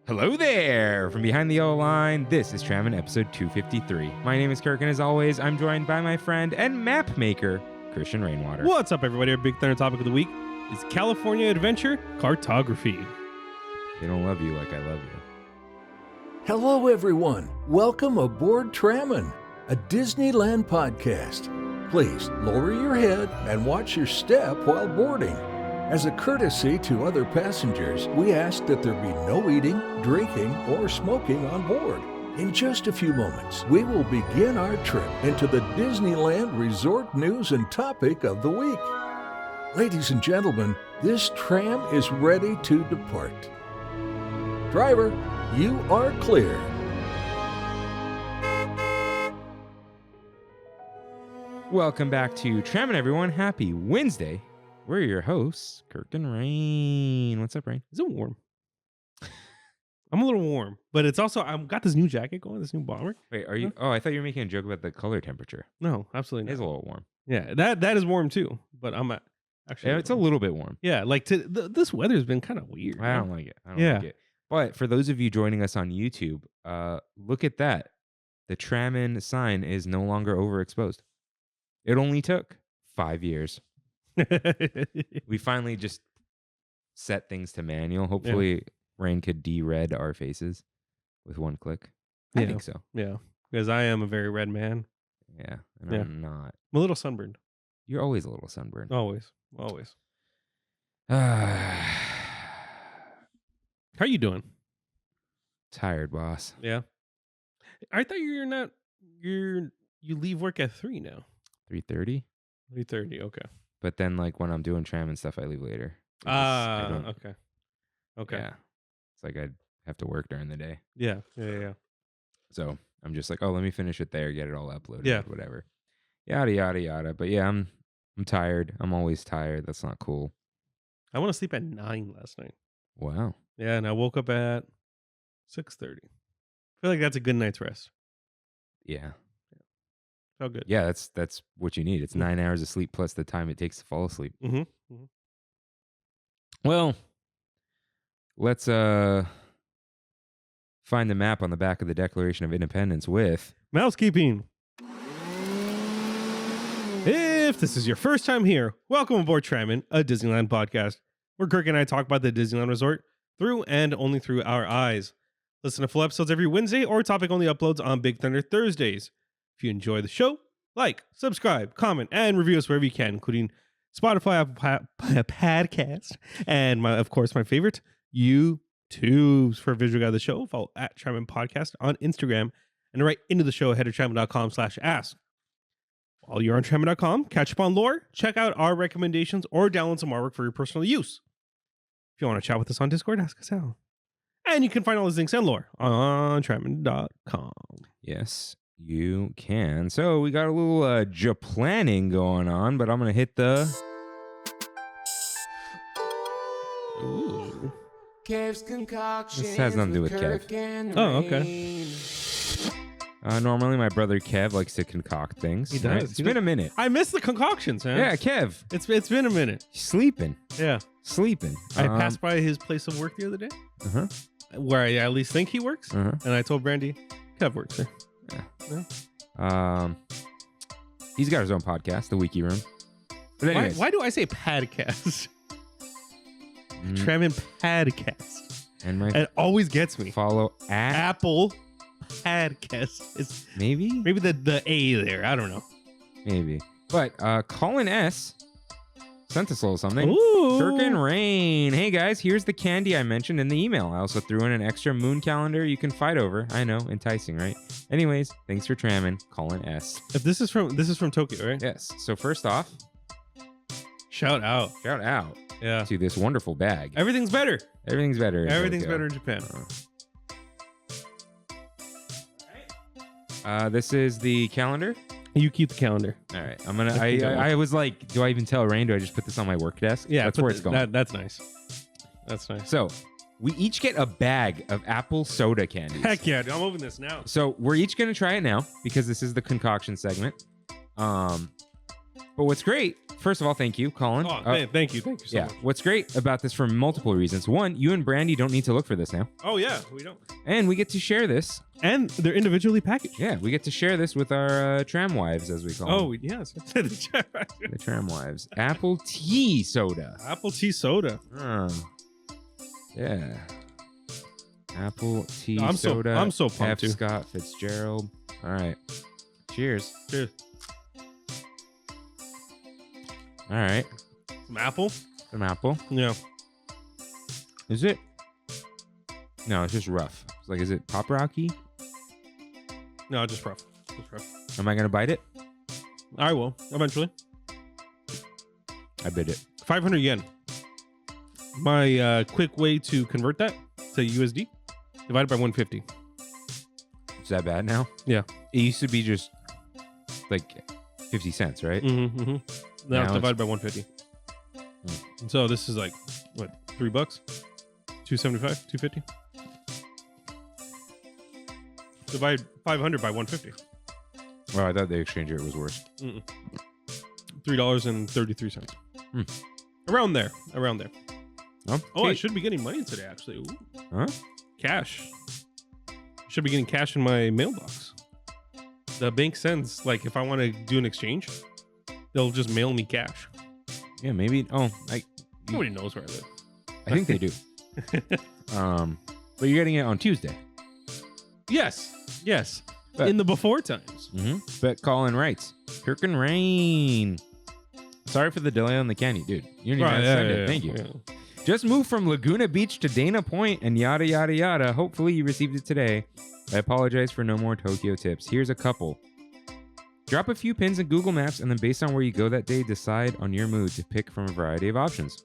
Hello there! From behind the yellow line, this is Trammin, episode 253. My name is Kirk, and as always, I'm joined by my friend and map maker, Christian Rainwater. What's up, everybody? Our big thunder topic of the week is California adventure cartography. They don't love you like I love you. Hello, everyone. Welcome aboard Trammin, a Disneyland podcast. Please lower your head and watch your step while boarding. As a courtesy to other passengers, we ask that there be no eating, drinking, or smoking on board. In just a few moments, we will begin our trip into the Disneyland resort news and topic of the week. Ladies and gentlemen, this tram is ready to depart. Driver, you are clear. Welcome back to Trammin, everyone. Happy Wednesday. We're your hosts, Kirk and Rain. What's up, Rain? Is it warm? I'm a little warm, but it's also, I've got this new jacket going, this new bomber. Wait, are you? Oh, I thought you were making a joke about the color temperature. No, absolutely It is not. a little warm. Yeah, that is warm too, but I'm actually. Yeah, it's a little bit warm. Yeah, like this weather's been kind of weird. I don't like it. I don't like it. But for those of you joining us on YouTube, look at that. The Trammin sign is no longer overexposed. It only took 5 years. We finally just set things to manual. Hopefully, Rain could de-red our faces with one click. I think so. Yeah, because I am a very red man. Yeah, and I'm not. I'm a little sunburned. You're always a little sunburned. Always. How are you doing? Tired, boss. Yeah. I thought you leave work at 3 now. 3:30. 3:30. Okay. But then, like, when I'm doing tram and stuff, I leave later. Okay. Yeah. It's like I'd have to work during the day. Yeah. So I'm just like, oh, let me finish it there, get it all uploaded, Yeah. whatever. Yada, yada, yada. But yeah, I'm tired. I'm always tired. That's not cool. I want to sleep at 9 last night. Wow. Yeah, and I woke up at 6:30. I feel like that's a good night's rest. Yeah. Felt good. Yeah, that's what you need. It's 9 hours of sleep plus the time it takes to fall asleep. Mm-hmm. Well, let's find the map on the back of the Declaration of Independence with Mousekeeping. If this is your first time here, welcome aboard Trammin, a Disneyland podcast, where Kirk and I talk about the Disneyland Resort through and only through our eyes. Listen to full episodes every Wednesday or topic-only uploads on Big Thunder Thursdays. If you enjoy the show, like, subscribe, comment, and review us wherever you can, including Spotify, Apple Podcast, and of course, my favorite, YouTube. For a visual guide of the show, follow at Trammin Podcast on Instagram, and right into the show, head to trammin.com/ask. While you're on trammin.com, catch up on lore, check out our recommendations, or download some artwork for your personal use. If you want to chat with us on Discord, ask us out. And you can find all those links and lore on trammin.com. Yes, you can. So we got a little Japlanning going on, but I'm going to hit the... Ooh. Kev's concoction. This has nothing to do with Kev. Oh, okay. Normally, my brother Kev likes to concoct things. He does. Right? It's been a minute. I miss the concoctions, man. Yeah, Kev. It's been a minute. He's sleeping. Yeah. Sleeping. I passed by his place of work the other day, Uh-huh. where I at least think he works, Uh-huh. and I told Brandy, Kev works there. He's got his own podcast, The Wiki Room. But anyways, Why do I say podcast? Trammin Podcast. And my It always gets me. follow at Apple Podcast. It's maybe the A there. I don't know. maybe. But Colin S sent us a little something. Ooh. Kirk and Rain. Hey guys, here's the candy I mentioned in the email. I also threw in an extra moon calendar you can fight over. I know, enticing, right? Anyways, thanks for tramming, Colin S. If this is from Tokyo, right? Yes. So first off, Shout out. shout out Yeah. to this wonderful bag. Everything's better. Everything's better. in Everything's Tokyo. better in Japan. This is the calendar. You keep the calendar. All right. I'm gonna. I think that I was like, do I even tell Rain? Do I just put this on my work desk? Yeah, that's where it's going. That's nice. That's nice. So we each get a bag of apple soda candies. Heck yeah, dude, I'm moving this now. So we're each gonna try it now because this is the concoction segment. But what's great, first of all, thank you, Colin. Oh, man, thank you so Yeah. much. What's great about this for multiple reasons. One, you and Brandy don't need to look for this now. Oh yeah, we don't. And we get to share this. And they're individually packaged. Yeah, we get to share this with our tram wives, as we call them. Yes. The tram wives. Apple tea soda. Apple tea soda. Yeah. Apple tea I'm soda. so pumped F. too. Scott Fitzgerald. All right. Cheers. Cheers. All right. Some apple. Some apple. Yeah. Is it? No, it's just rough. It's like, is it pop rocky? No, just rough. Just rough. Am I going to bite it? I will eventually. I bit it. 500 yen. My quick way to convert that to USD divided by 150. Is that bad now? Yeah. It used to be just like 50 cents, right? Mm-hmm. Now Now it's it's- divided by 150. And so this is like what, $3? 275, 250. Divide 500 by 150. Oh, I thought the exchange rate was worse. $3.33. Around there. Oh, Oh, I should be getting money today, actually. Ooh. Huh? Cash. Should be getting cash in my mailbox. The bank sends, like, if I want to do an exchange, they'll just mail me cash. Yeah, maybe. Oh, Nobody knows where I live. I think they do. But you're getting it on Tuesday. Yes. But- In the before times. But Colin writes, Kirk Rain. Sorry for the delay on the candy, dude. You didn't even have to send it. Thank you. Yeah. Just moved from Laguna Beach to Dana Point and yada, yada, yada. Hopefully you received it today. I apologize for no more Tokyo tips. Here's a couple. Drop a few pins in Google Maps and then based on where you go that day, decide on your mood to pick from a variety of options.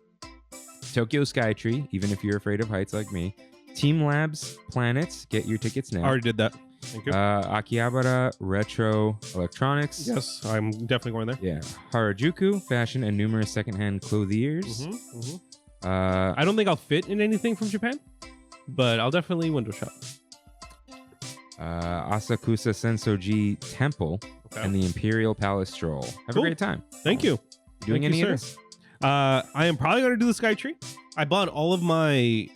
Tokyo Skytree, even if you're afraid of heights like me. Team Labs Planets, get your tickets now. I already did that. Thank you. Akihabara Retro Electronics. Yes, I'm definitely going there. Yeah. Harajuku, fashion and numerous secondhand clothiers. I don't think I'll fit in anything from Japan, but I'll definitely window shop. Asakusa Sensoji Temple Okay. and the Imperial Palace Stroll. Have Cool. a great time. Thank you. You doing Thank any you, of sir. this? I am probably going to do the Skytree. I bought all of my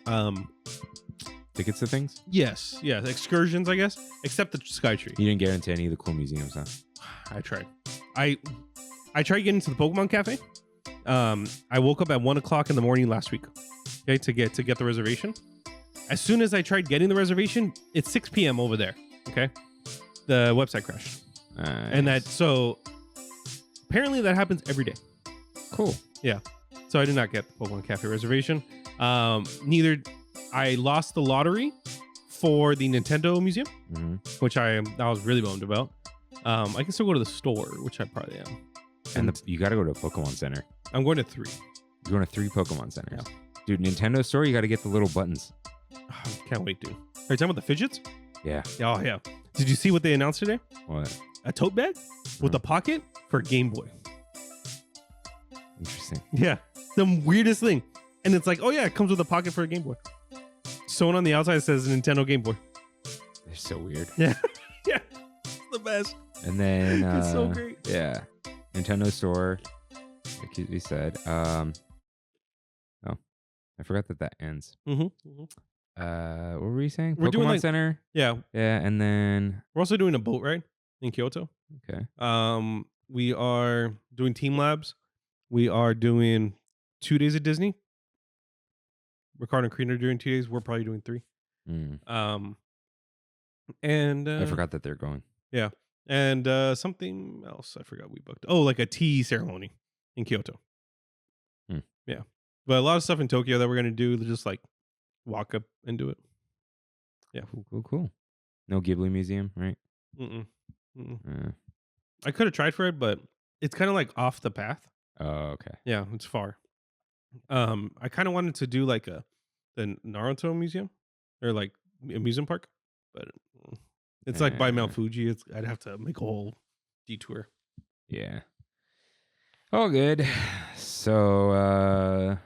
Tickets to things? yes, excursions, I guess, except the Skytree. You didn't get into any of the cool museums, huh? I tried. I tried getting to the Pokemon Cafe. I woke up at 1:00 in the morning last week, okay, to get the reservation. As soon as I tried getting the reservation, it's 6 p.m. over there. Okay, the website crashed, and so apparently that happens every day. cool. So I did not get the Pokemon Cafe reservation. Neither. I lost the lottery for the Nintendo Museum, which I was really bummed about. I can still go to the store, which I probably am. And you got to go to a Pokemon Center. I'm going to 3. You're going to 3 Pokemon Centers. Dude, Nintendo store, you got to get the little buttons. Can't wait, dude. Are you talking about the fidgets? Yeah. Oh, yeah. Did you see what they announced today? What? A tote bag with a pocket for Game Boy. Interesting. Yeah. The weirdest thing. And it's like, oh, yeah, it comes with a pocket for a Game Boy. Sewn on the outside says Nintendo Game Boy. They're so weird. Yeah. Yeah. It's the best. And then It's so great. Yeah. Nintendo store. Like we said. Oh, I forgot that ends. Mm-hmm. What were we saying? We're Pokemon doing, like- Center. Yeah. Yeah, and then We're also doing a boat ride in Kyoto. okay. We are doing Team Labs. We are doing 2 days at Disney. Ricardo and Karina are doing 2 days. We're probably doing 3. And I forgot that they're going. And something else I forgot we booked. Oh, like a tea ceremony in Kyoto. Yeah. But a lot of stuff in Tokyo that we're going to do, just like walk up and do it. Yeah. Cool. No Ghibli museum, right? Mm-mm. I could have tried for it, but it's kind of like off the path. Oh, okay. Yeah, it's far. I kind of wanted to do like the Naruto museum or like amusement park, but it's like by Mount Fuji. I'd have to make a whole detour. Yeah. All good. So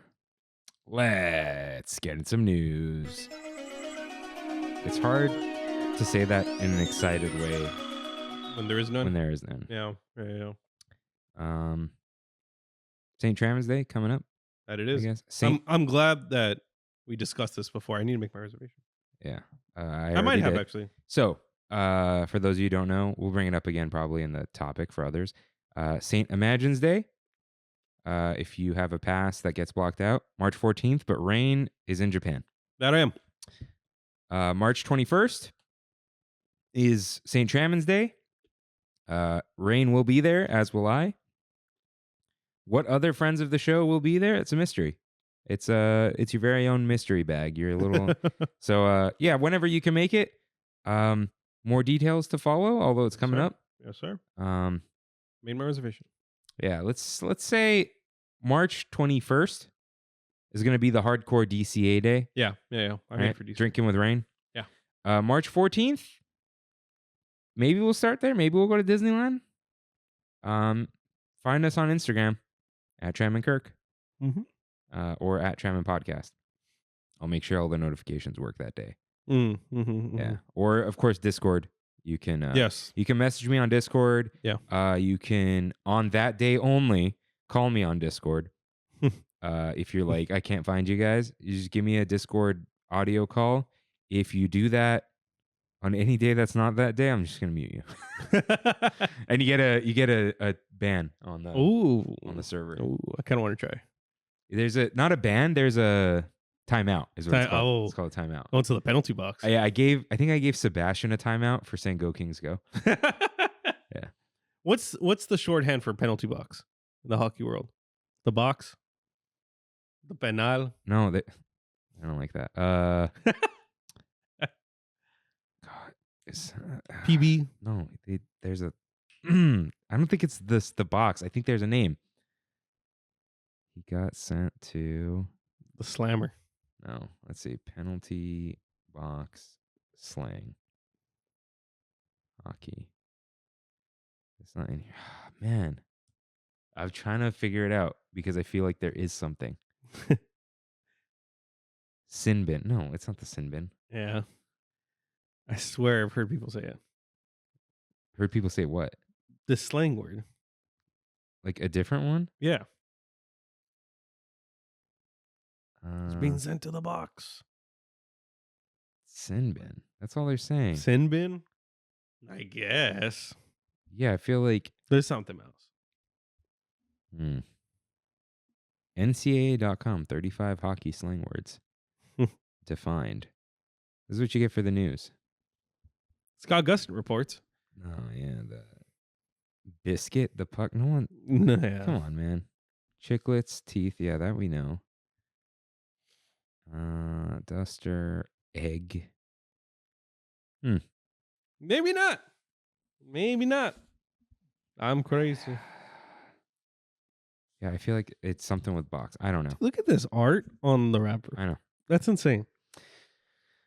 let's get into some news. It's hard to say that in an excited way When there is none. when there is none. Yeah. St. Trammin's Day coming up. That it I is. guess. I'm glad that we discussed this before. I need to make my reservation. Yeah. I might have actually. So, for those of you who don't know, we'll bring it up again probably in the topic for others. St. Imagine's Day. If you have a pass that gets blocked out, March 14th, but Rain is in Japan. That I am. March 21st is St. Trammin's Day. Rain will be there, as will I. What other friends of the show will be there? It's a mystery. It's your very own mystery bag. You're a little so yeah, whenever you can make it. More details to follow, although it's coming up. Yes, sir. Made my reservation. Yeah, let's say March 21st is going to be the hardcore DCA day. Yeah. I'm right? for DC. Drinking with Rain. Yeah. March 14th. Maybe we'll start there. Maybe we'll go to Disneyland. Find us on Instagram at Trammin Kirk. Or at Trammin Podcast. I'll make sure all the notifications work that day. Yeah. Or of course Discord. You can yes. You can message me on Discord. Yeah. You can on that day only call me on Discord. If you're like, I can't find you guys, you just give me a Discord audio call. If you do that on any day that's not that day, I'm just gonna mute you. And you get a ban on the server. Ooh, I kind of want to try. There's not a ban. There's a timeout. Is what it's called. It's called a timeout. Going to the penalty box. I think I gave Sebastian a timeout for saying "Go Kings, go." Yeah. What's the shorthand for penalty box in the hockey world? The box. The penal. No, I don't like that. God, PB. No, there's a. I don't think it's the box. I think there's a name. He got sent to the slammer. No, let's see. Penalty box slang. Hockey. It's not in here. Man. I'm trying to figure it out because I feel like there is something. Sin bin. No, it's not the sin bin. Yeah. I swear I've heard people say it. Heard people say what? The slang word. Like a different one? Yeah. It's being sent to the box. Sin bin. That's all they're saying. Sin bin? I guess. Yeah, I feel like there's something else. NCAA.com, 35 hockey slang words defined. This is what you get for the news. Scott Gustin reports. Oh, yeah. The biscuit, the puck. No one. Yeah. Come on, man. Chiclets, teeth. Yeah, that we know. Duster, egg. Maybe not. Maybe not. I'm crazy. Yeah, I feel like it's something with box. I don't know. Look at this art on the wrapper. I know. That's insane.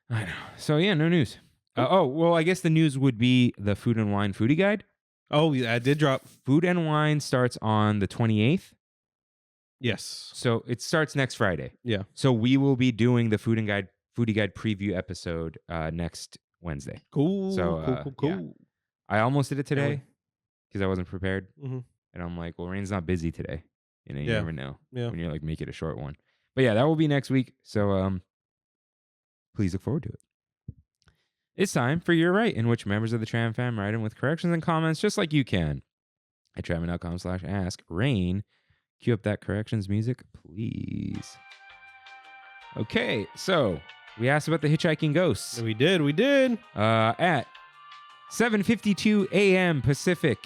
I know. So, yeah, no news. Well, I guess the news would be the Food and Wine Foodie Guide. Oh, yeah, it did drop. Food and Wine starts on the 28th. Yes. So it starts next Friday. Yeah. So we will be doing the Foodie Guide preview episode next Wednesday. Cool. So, cool. Yeah. I almost did it today because I wasn't prepared. Mm-hmm. And I'm like, well, Rain's not busy today. You never know when you're like, make it a short one. But yeah, that will be next week. So please look forward to it. It's time for You're Right, in which members of the Tram fam write in with corrections and comments just like you can. At trammin.com/ask. Rain, cue up that corrections music, please. Okay, so we asked about the hitchhiking ghosts. We did. At 7:52 a.m. Pacific,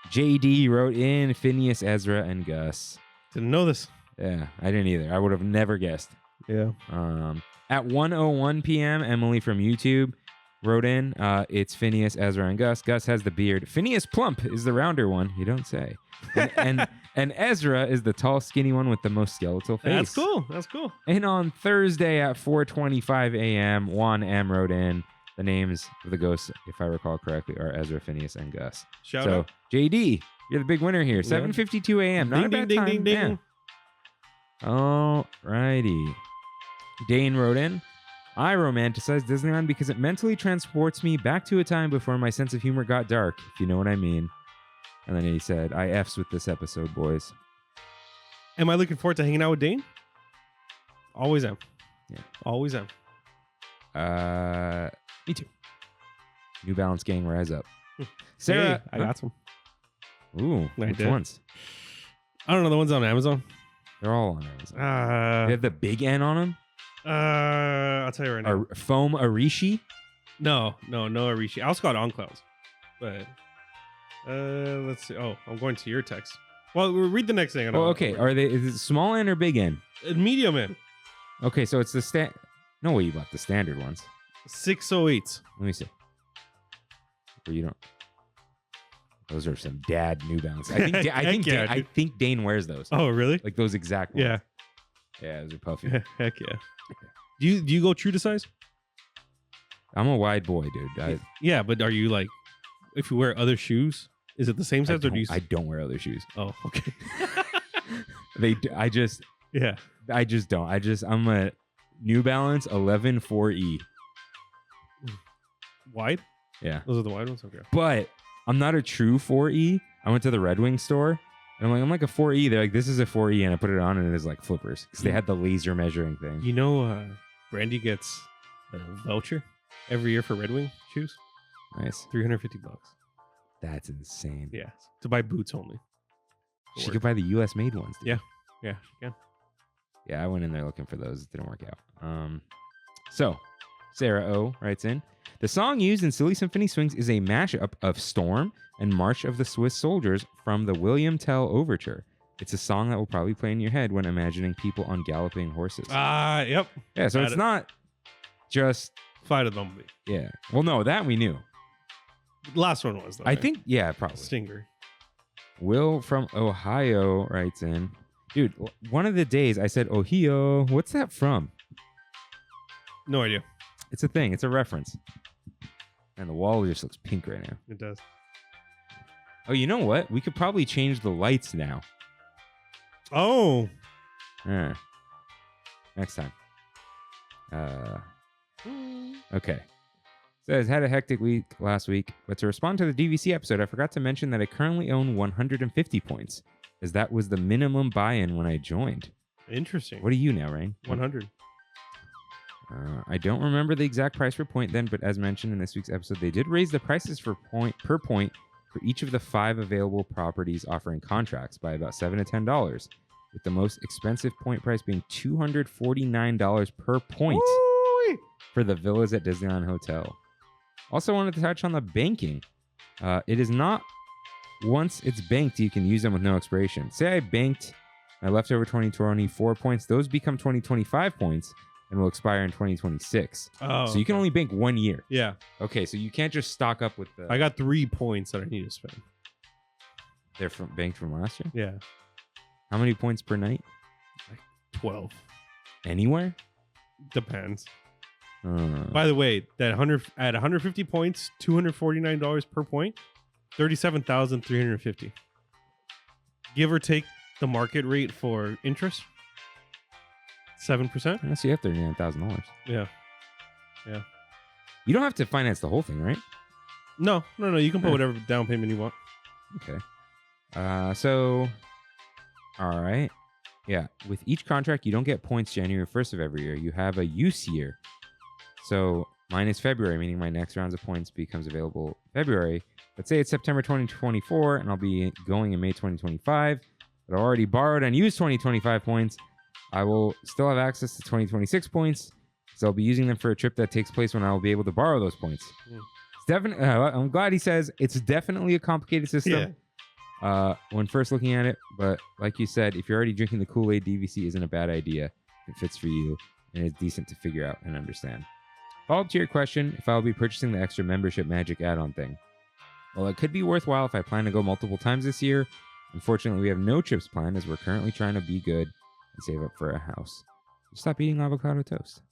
JD wrote in Phineas, Ezra, and Gus. Didn't know this. Yeah, I didn't either. I would have never guessed. Yeah. At 1:01 p.m., Emily from YouTube wrote in. It's Phineas, Ezra, and Gus. Gus has the beard. Phineas Plump is the rounder one. You don't say. And Ezra is the tall, skinny one with the most skeletal face. That's cool. And on Thursday at 4:25 a.m., Juan M wrote in. The names of the ghosts, if I recall correctly, are Ezra, Phineas, and Gus. Shout out. JD, you're the big winner here. 7:52 a.m. Not a bad time. Ding. All righty. Dane wrote in. I romanticize Disneyland because it mentally transports me back to a time before my sense of humor got dark, if you know what I mean. And then he said, I F's with this episode, boys. Am I looking forward to hanging out with Dane? Always am. Yeah. Always am. Me too. New Balance gang, rise up. Sarah. Hey, I got some. Ooh, I which did. ones? I don't know. The ones on Amazon. They're all on Amazon. They have the big N on them? I'll tell you right now. Foam Arishi? No Arishi. I also got on clouds. But let's see. Oh, I'm going to your text. Well, we'll read the next thing. Oh, okay. Is it small N or big N? Medium N. Okay, so it's the No way you bought the standard ones. 608s. Let me see. Or you don't. Those are some dad New Balance. I think Dane wears those. Oh, really? Like those exact ones. Yeah. Yeah, those are puffy. Heck yeah. Do you go true to size? I'm a wide boy, dude. Yeah, but are you like, if you wear other shoes, is it the same size or do you? I don't wear other shoes. Oh, okay. I just don't. I'm a New Balance 11 4E. Wide? Yeah. Those are the wide ones? Okay. But I'm not a true 4E. I went to the Red Wing store and I'm like a 4E. They're like, this is a 4E, and I put it on and it is like flippers because they had the laser measuring thing. You know, Brandy gets a voucher every year for Red Wing shoes. Nice. $350. That's insane. Yeah. To buy boots only. She could buy the US made ones. Dude. Yeah. Yeah, she can. Yeah, I went in there looking for those. It didn't work out. So Sarah O writes in, the song used in Silly Symphony Swings is a mashup of Storm and March of the Swiss Soldiers from the William Tell Overture. It's a song that will probably play in your head when imagining people on galloping horses. Yep. Yeah, so it's not just Flight of the Bumblebee. Yeah. Well, no, that we knew. The last one was, though. I right? think, yeah, probably. Stinger. Will from Ohio writes in, dude, one of the days I said, Ohio, what's that from? No idea. It's a thing. It's a reference. And the wall just looks pink right now. It does. Oh, you know what? We could probably change the lights now. Oh. Next time. Okay. Says, had a hectic week last week, but to respond to the DVC episode, I forgot to mention that I currently own 150 points, as that was the minimum buy-in when I joined. Interesting. What are you now, Rain? 100. I don't remember the exact price per point then, but as mentioned in this week's episode, they did raise the prices per point for each of the 5 available properties offering contracts by about $7 to $10, with the most expensive point price being $249 per point for the villas at Disneyland Hotel. Also wanted to touch on the banking. It is not once it's banked, you can use them with no expiration. Say I banked my leftover 2024 points, those become 2025 points and will expire in 2026. Oh, so you can only bank 1 year. Yeah. Okay, so you can't just stock up with the... I got 3 points that I need to spend. They're banked from last year? Yeah. How many points per night? 12. Anywhere? Depends. By the way, that 150 points, $249 per point, 37,350. Give or take the market rate for interest, 7%. So you have $39,000. Yeah. You don't have to finance the whole thing, right? No. You can put whatever down payment you want. Okay. So, all right. Yeah. With each contract, you don't get points January 1st of every year. You have a use year. So mine is February, meaning my next rounds of points becomes available February. Let's say it's September 2024, and I'll be going in May 2025. But I already borrowed and used 2025 points. I will still have access to 2026 points, so I'll be using them for a trip that takes place when I will be able to borrow those points. It's definitely. I'm glad he says it's definitely a complicated system. Yeah. When first looking at it, but like you said, if you're already drinking the Kool-Aid, DVC isn't a bad idea. It fits for you, and it's decent to figure out and understand. Follow up to your question, if I'll be purchasing the extra membership magic add-on thing. Well, it could be worthwhile if I plan to go multiple times this year. Unfortunately, we have no trips planned as we're currently trying to be good and save up for a house. Stop eating avocado toast.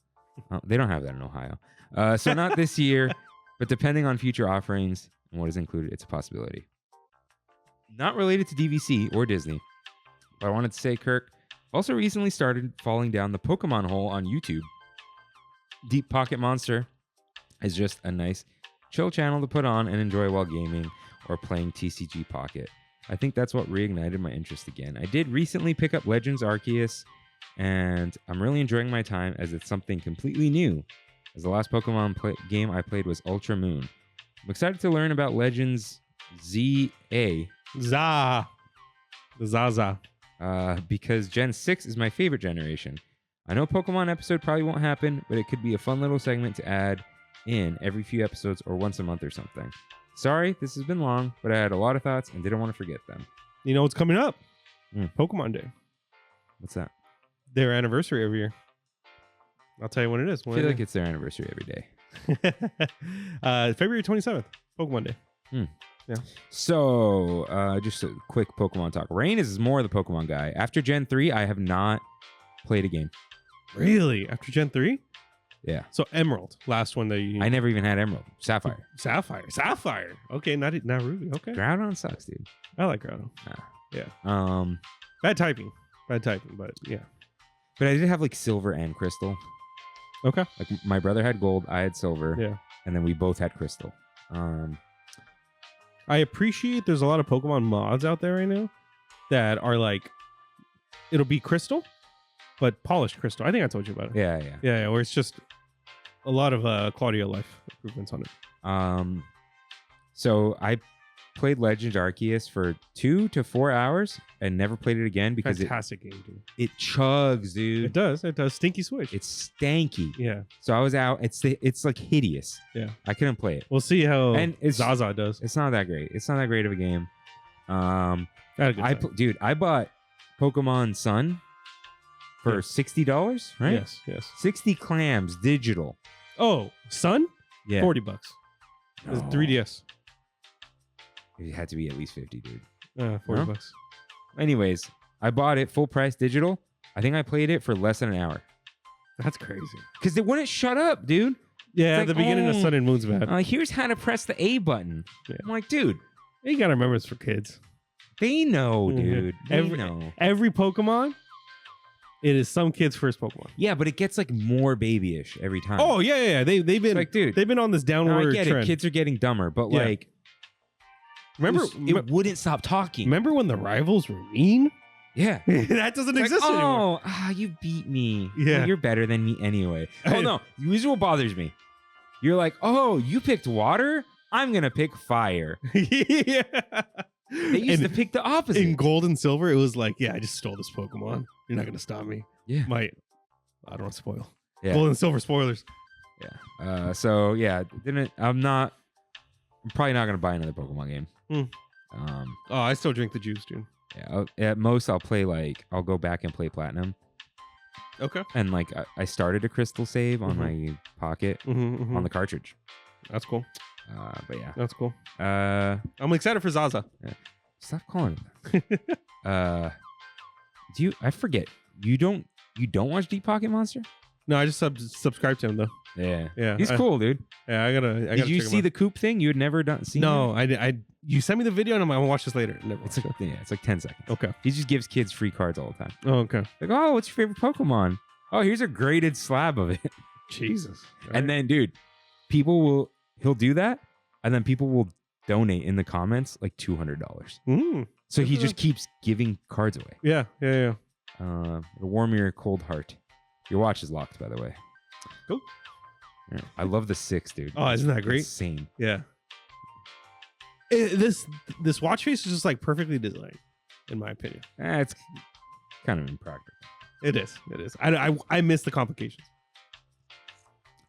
Oh, they don't have that in Ohio. So not this year, but depending on future offerings and what is included, it's a possibility. Not related to DVC or Disney, but I wanted to say, Kirk, also recently started falling down the Pokemon hole on YouTube. Deep Pocket Monster is just a nice, chill channel to put on and enjoy while gaming or playing TCG Pocket. I think that's what reignited my interest again. I did recently pick up Legends Arceus, and I'm really enjoying my time as it's something completely new, as the last Pokemon game I played was Ultra Moon. I'm excited to learn about Legends ZA. Zaza. Because Gen 6 is my favorite generation. I know Pokemon episode probably won't happen, but it could be a fun little segment to add in every few episodes or once a month or something. Sorry, this has been long, but I had a lot of thoughts and didn't want to forget them. You know what's coming up? Mm. Pokemon Day. What's that? Their anniversary every year. I'll tell you when it is. I feel like it's their anniversary every day. February 27th, Pokemon Day. Yeah. So, just a quick Pokemon talk. Rain is more the Pokemon guy. After Gen 3, I have not played a game. Really? After Gen 3? Yeah. So Emerald, last one that you... I never even had Emerald. Sapphire. Sapphire. Okay, not Ruby. Okay. Groudon sucks, dude. I like Groudon. Yeah. Bad typing, but yeah. But I did have like Silver and Crystal. Okay. Like my brother had Gold, I had Silver. Yeah. And then we both had Crystal. I appreciate there's a lot of Pokemon mods out there right now that are like, it'll be Crystal, but polished Crystal. I think I told you about it. Yeah. Where it's just a lot of quality of life improvements on it. So I played Legend Arceus for 2 to 4 hours and never played it again because Fantastic game, dude. it chugs, dude. It does. Stinky Switch. It's stanky. Yeah. So I was out. It's like hideous. Yeah. I couldn't play it. We'll see how Zaza does. It's not that great. It's not that great of a game. Had a good time. I bought Pokemon Sun for $60, right? Yes. 60 clams digital. Oh, Sun? Yeah. $40. It's 3DS. It had to be at least 50, dude. $40. Anyways, I bought it full price digital. I think I played it for less than an hour. That's crazy. Because it wouldn't shut up, dude. Yeah, It's the like, beginning of Sun and Moon's bad. Here's how to press the A button. Yeah. I'm like, dude, You gotta remember it's for kids. they know, Mhm. dude. They know. Every Pokemon, it is some kid's first Pokemon. Yeah, but it gets like more babyish every time. Oh yeah. They've been It's like, dude, they've been on this no, downward I get trend. it. Kids are getting dumber, but Yeah. like, Remember it wouldn't stop talking. remember when the rivals were mean? Yeah. That doesn't Like, exist anymore. you beat me. Yeah. Well, you're better than me anyway. Oh, no. Here's what bothers me. You're like, oh, you picked water? I'm going to pick fire. Yeah. They used to pick the opposite. In Gold and Silver, it was like, yeah, I just stole this Pokemon. You're not gonna stop me. Yeah. I don't want to spoil. Yeah. Gold and Silver spoilers. Yeah. So, yeah, I'm probably not going to buy another Pokemon game. Oh, I still drink the juice, dude. Yeah. At most, I'll go back and play Platinum. Okay. And like, I started a crystal save on my pocket on the cartridge. That's cool. But yeah. That's cool. I'm excited for Zaza. Stop calling it that. I forget. You don't watch Deep Pocket Monster? No, I just subscribed to him though. Yeah. He's cool, dude. Yeah, I gotta. Did you see the Coop thing? You had never seen? No, him? You sent me the video and I'm gonna watch this later. Never It's like 10 seconds. Okay. He just gives kids free cards all the time. Oh, okay. Like, oh, what's your favorite Pokemon? Oh, here's a graded slab of it. Jesus. And then, dude, he'll do that, and then people will donate in the comments like $200. So he just keeps giving cards away. Yeah. It'll warm your cold heart. Your watch is locked, by the way. Cool. Yeah. I love the 6, dude. Oh, isn't that great? Insane. Yeah. This watch face is just like perfectly designed, in my opinion. It's kind of impractical. It is. I miss the complications.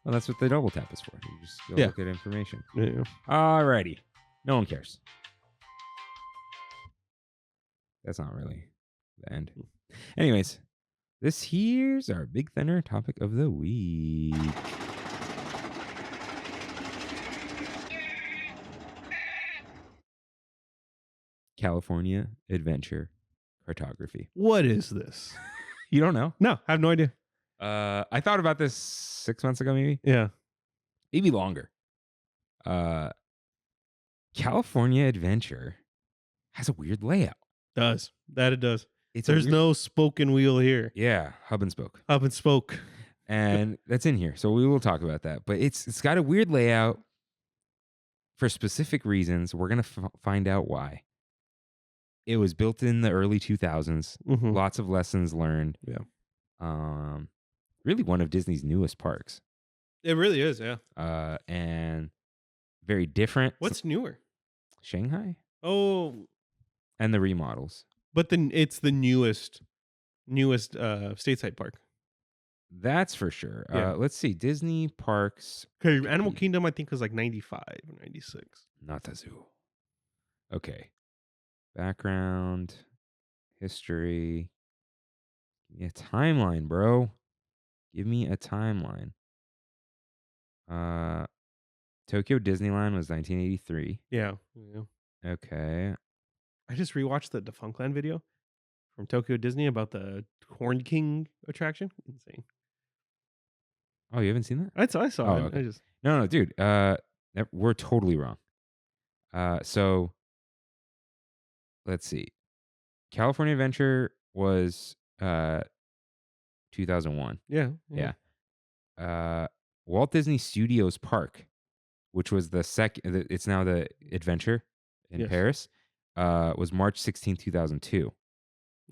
Well, that's what the double tap is for. You just go look at information. Yeah. Alrighty. No one cares. That's not really the end. Anyways, here's our Big Thinner topic of the week. California Adventure Cartography. What is this? You don't know? No, I have no idea. I thought about this 6 months ago, maybe. Yeah. Maybe longer. California Adventure has a weird layout. It does. There's weird... no spoken wheel here. Yeah, hub and spoke. Hub and spoke. And that's in here. So we will talk about that. But it's got a weird layout for specific reasons. We're going to find out why. it was built in the early 2000s. Mhm. Lots of lessons learned. Yeah. Really one of Disney's newest parks. It really is, yeah. And very different. What's newer? Shanghai? Oh, And the remodels. but then it's the newest stateside park. That's for sure. Yeah. Let's see. Disney parks. Okay, Animal Kingdom I think was like 95 or 96. Not the zoo. Okay. Background. History. Give me a timeline, bro. Give me a timeline. Tokyo Disneyland was 1983. Yeah. Yeah. Okay. I just rewatched the Defunctland video from Tokyo Disney about the Horn King attraction. Insane. Oh, you haven't seen that? I saw Oh, it. okay. I just No, dude. We're totally wrong. So let's see. California Adventure was 2001. yeah. Yeah. Walt Disney Studios Park, which was the second. It's now the Adventure in Yes. Paris. Was March 16, 2002.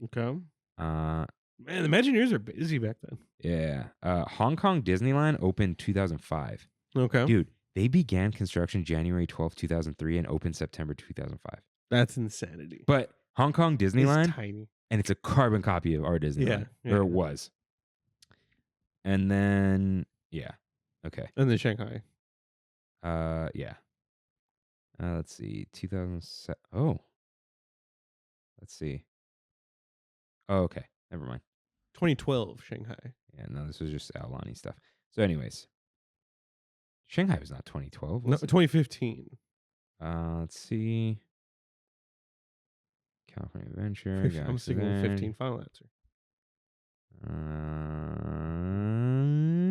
Okay. Uh, Man, the Imagineers are busy back then. yeah. Hong Kong Disneyland opened 2005. Okay. Dude, they began construction January 12th, 2003 and opened September 2005. That's insanity. But Hong Kong Disneyland, It's tiny. and it's a carbon copy of our Disneyland. Yeah. Or it was. And then, yeah. Okay. And then Shanghai. Yeah. Let's see. 2007. Oh. Let's see. Oh, okay. Never mind. 2012 Shanghai. Yeah, no, this was just Aulani stuff. So, anyways. Shanghai was not 2012, No, was it? 2015. Let's see. California Adventure. I'm sticking with 15. Final answer.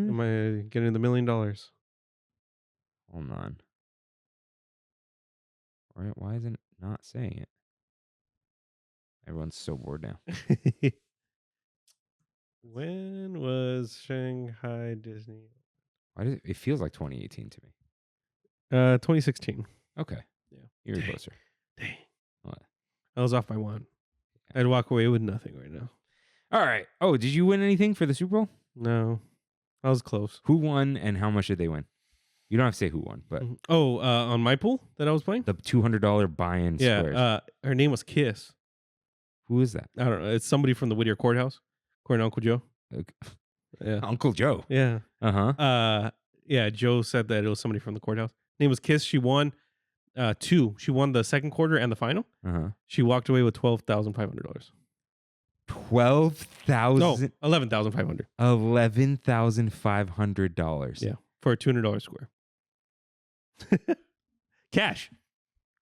Am I getting the $1 million? Hold on. Why isn't it not saying it? Everyone's so bored now. When was Shanghai Disney? Why does it feels like 2018 to me? 2016. Okay. Yeah. You're Dang. closer. Dang. What? I was off by one. I'd walk away with nothing right now. All right. Oh, did you win anything for the Super Bowl? No. I was close. Who won and how much did they win? You don't have to say who won, but Oh, on my pool that I was playing? the $200 buy-in squares. Yeah. Her name was Kiss. Who is that? I don't know. It's somebody from the Whittier Courthouse. Court Uncle Joe. Okay. Yeah. Uncle Joe. Yeah. Uh-huh. Yeah, Joe said that it was somebody from the courthouse. Name was Kiss. She won 2. She won the second quarter and the final. Uh-huh. She walked away with $12,500. $12,000. No, $11,500. $11,500. Yeah, for a $200 square. Cash.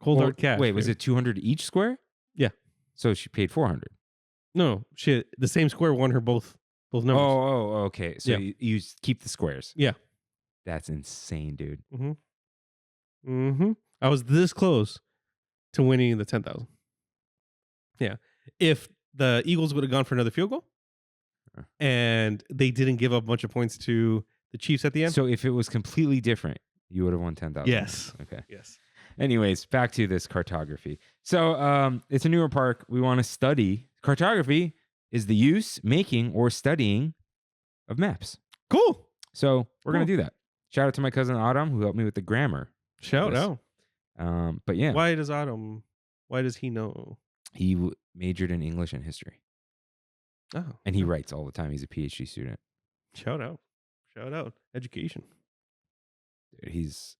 Cold Well, hard cash. Wait, was dude. it 200 each square? Yeah. So she paid 400. No, the same square won her both numbers. Oh, okay. So Yeah. you keep the squares. Yeah. That's insane, dude. Mm-hmm. I was this close to winning the 10,000. Yeah. If the Eagles would have gone for another field goal and they didn't give up a bunch of points to the Chiefs at the end. So if it was completely different, you would have won 10,000. Yes. Okay. Yes. Anyways, back to this cartography. So it's a newer park. We want to study. Cartography is the use, making, or studying of maps. Cool. So we're going to Cool. do that. Shout out to my cousin Autumn who helped me with the grammar. Shout Yes. out. But yeah, Why does he know? he majored in English and history. Oh. And he writes all the time. He's a PhD student. Shout out. Education. Dude, he's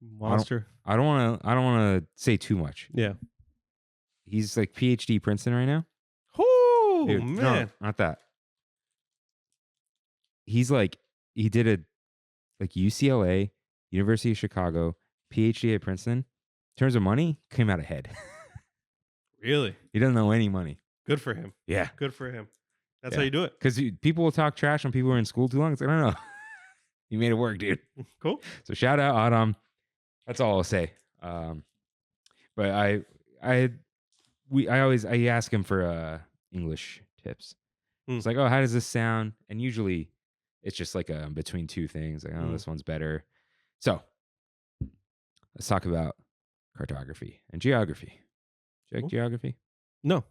Monster. I don't want to say too much. Yeah. He's like PhD Princeton right now. Oh, Dude, no, man. not that. He's like he did a like UCLA, University of Chicago, PhD at Princeton. In terms of money, came out ahead. Really? He doesn't know any money. Good for him. Yeah. Good for him. That's Yeah. how you do it. Because people will talk trash on people who are in school too long. It's like, I don't know. You made it work, dude. Cool. So shout out Autumn. That's all I'll say. But I ask him for English tips. It's like, oh, how does this sound? And usually it's just like between two things. Like, oh, this one's better. So let's talk about cartography and geography. Do you like geography? No,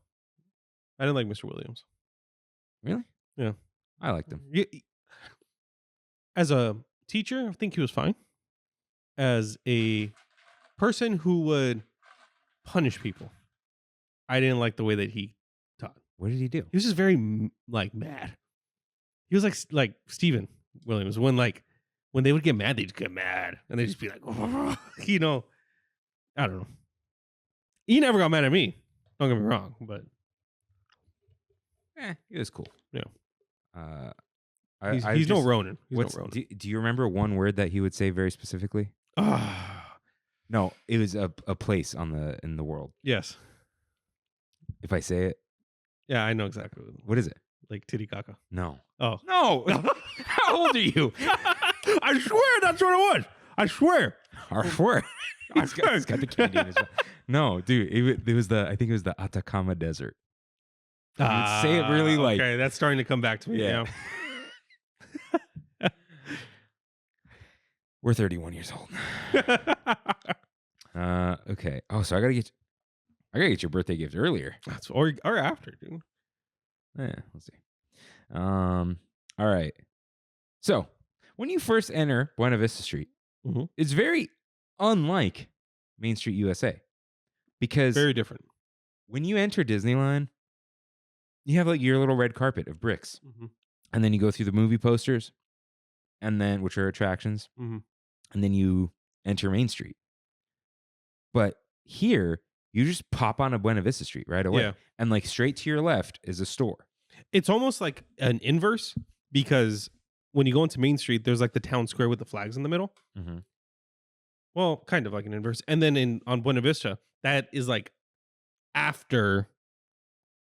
I didn't like Mr. Williams. Really? Yeah. I liked him. As a teacher, I think he was fine. As a person who would punish people, I didn't like the way that he taught. What did he do? He was just very mad. He was like Stephen Williams when they would get mad, they'd get mad and they'd just be like, you know, I don't know. He never got mad at me. Don't get me wrong, but He was cool. Yeah. I he's no just- Ronin. He's no What's Ronin. do you remember one word that he would say very specifically? No, it was a place in the world. Yes. If I say it, Yeah, I know exactly. what is it? Like Titicaca. No. Oh. No. How old are you? I swear that's what it was. I swear. I swear. He's got the candy in his mouth. No, dude, I think it was the Atacama Desert. You would say it really like Okay, that's starting to come back to me. Yeah. Yeah. we're 31 years old. Okay. Oh, so I gotta get your birthday gift earlier. That's or after, dude. Yeah, let's see. All right. So when you first enter Buena Vista Street, Mhm. it's very unlike Main Street USA because Very different. when you enter Disneyland, you have like your little red carpet of bricks, Mhm. and then you go through the movie posters, and then which are attractions, Mhm. and then you enter Main Street. But here, you just pop on a Buena Vista Street right away, Yeah. and like straight to your left is a store. It's almost like an inverse because when you go into Main Street, there's like the town square with the flags in the middle. Mm-hmm. Well, kind of like an inverse. And then on Buena Vista, that is like after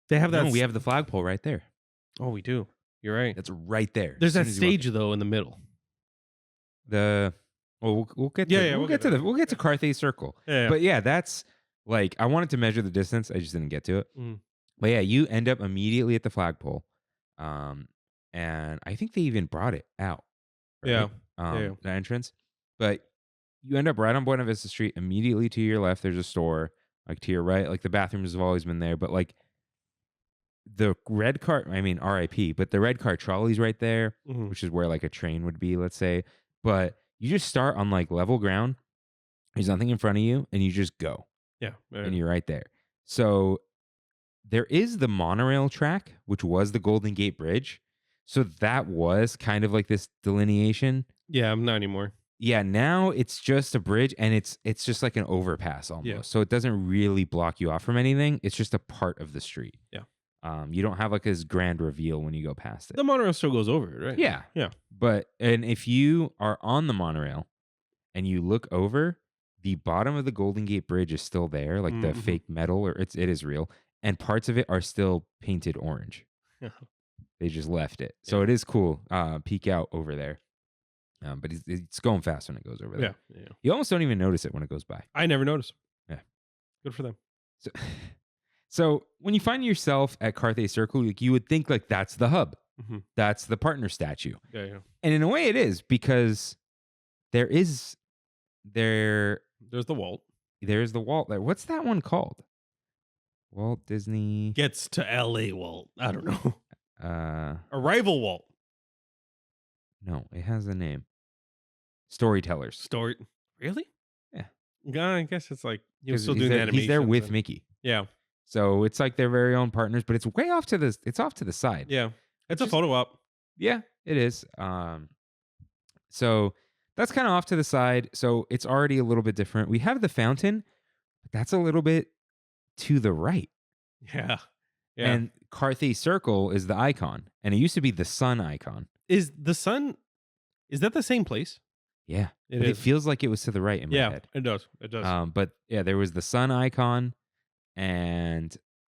they have that. No, we have the flagpole right there. Oh, we do. You're right. That's right there. There's As that soon as you walk stage though in the middle. we'll get to Yeah, we'll get to Carthay Circle. Yeah. But yeah, that's like I wanted to measure the distance. I just didn't get to it. Mm. But yeah, you end up immediately at the flagpole. And I think they even brought it out. Yeah. The entrance. But you end up right on Buena Vista Street. Immediately to your left, there's a store. Like to your right, like the bathrooms have always been there. But like the red cart, I mean RIP, but the red cart trolley's right there, Mhm. which is where like a train would be, let's say. But you just start on like level ground. There's nothing in front of you, and you just go, Yeah. and you're right there. So there is the monorail track, which was the Golden Gate Bridge. So that was kind of like this delineation. Yeah, I'm not anymore. Yeah, now it's just a bridge, and it's just like an overpass almost. Yeah. So it doesn't really block you off from anything. It's just a part of the street. Yeah. You don't have like this grand reveal when you go past it. The monorail still goes over it, right? Yeah. Yeah. And if you are on the monorail and you look over, the bottom of the Golden Gate Bridge is still there, like the Mhm. fake metal, or it is real, and parts of it are still painted orange. They just left it. So Yeah. it is cool. Peek out over there. But it's going fast when it goes over there. Yeah. You almost don't even notice it when it goes by. I never noticed. Yeah. Good for them. So, so when you find yourself at Carthay Circle, like, you would think like that's the hub. Mhm. That's the partner statue. Yeah. And in a way it is, because there's the Walt. What's that one called? Walt Disney. Gets to LA Walt. I don't know. Uh, Arrival Walt. no, it has a name. Storytellers. Story. Really? Yeah. I guess it's like he was 'Cause still he's doing there, the he's there animations with and- Mickey. Yeah. So it's like their very own partners, but it's way off to the. It's off to the side. Yeah. It's a Just- photo op. Yeah, it is. So that's kind of off to the side. So it's already a little bit different. We have the fountain, but that's a little bit to the right. Yeah. Yeah. And Carthay Circle is the icon, and it used to be the sun icon. Is the sun? Is that the same place? Yeah, It but is. it feels like it was to the right in my Yeah. head. It does. It does. But yeah, there was the sun icon, and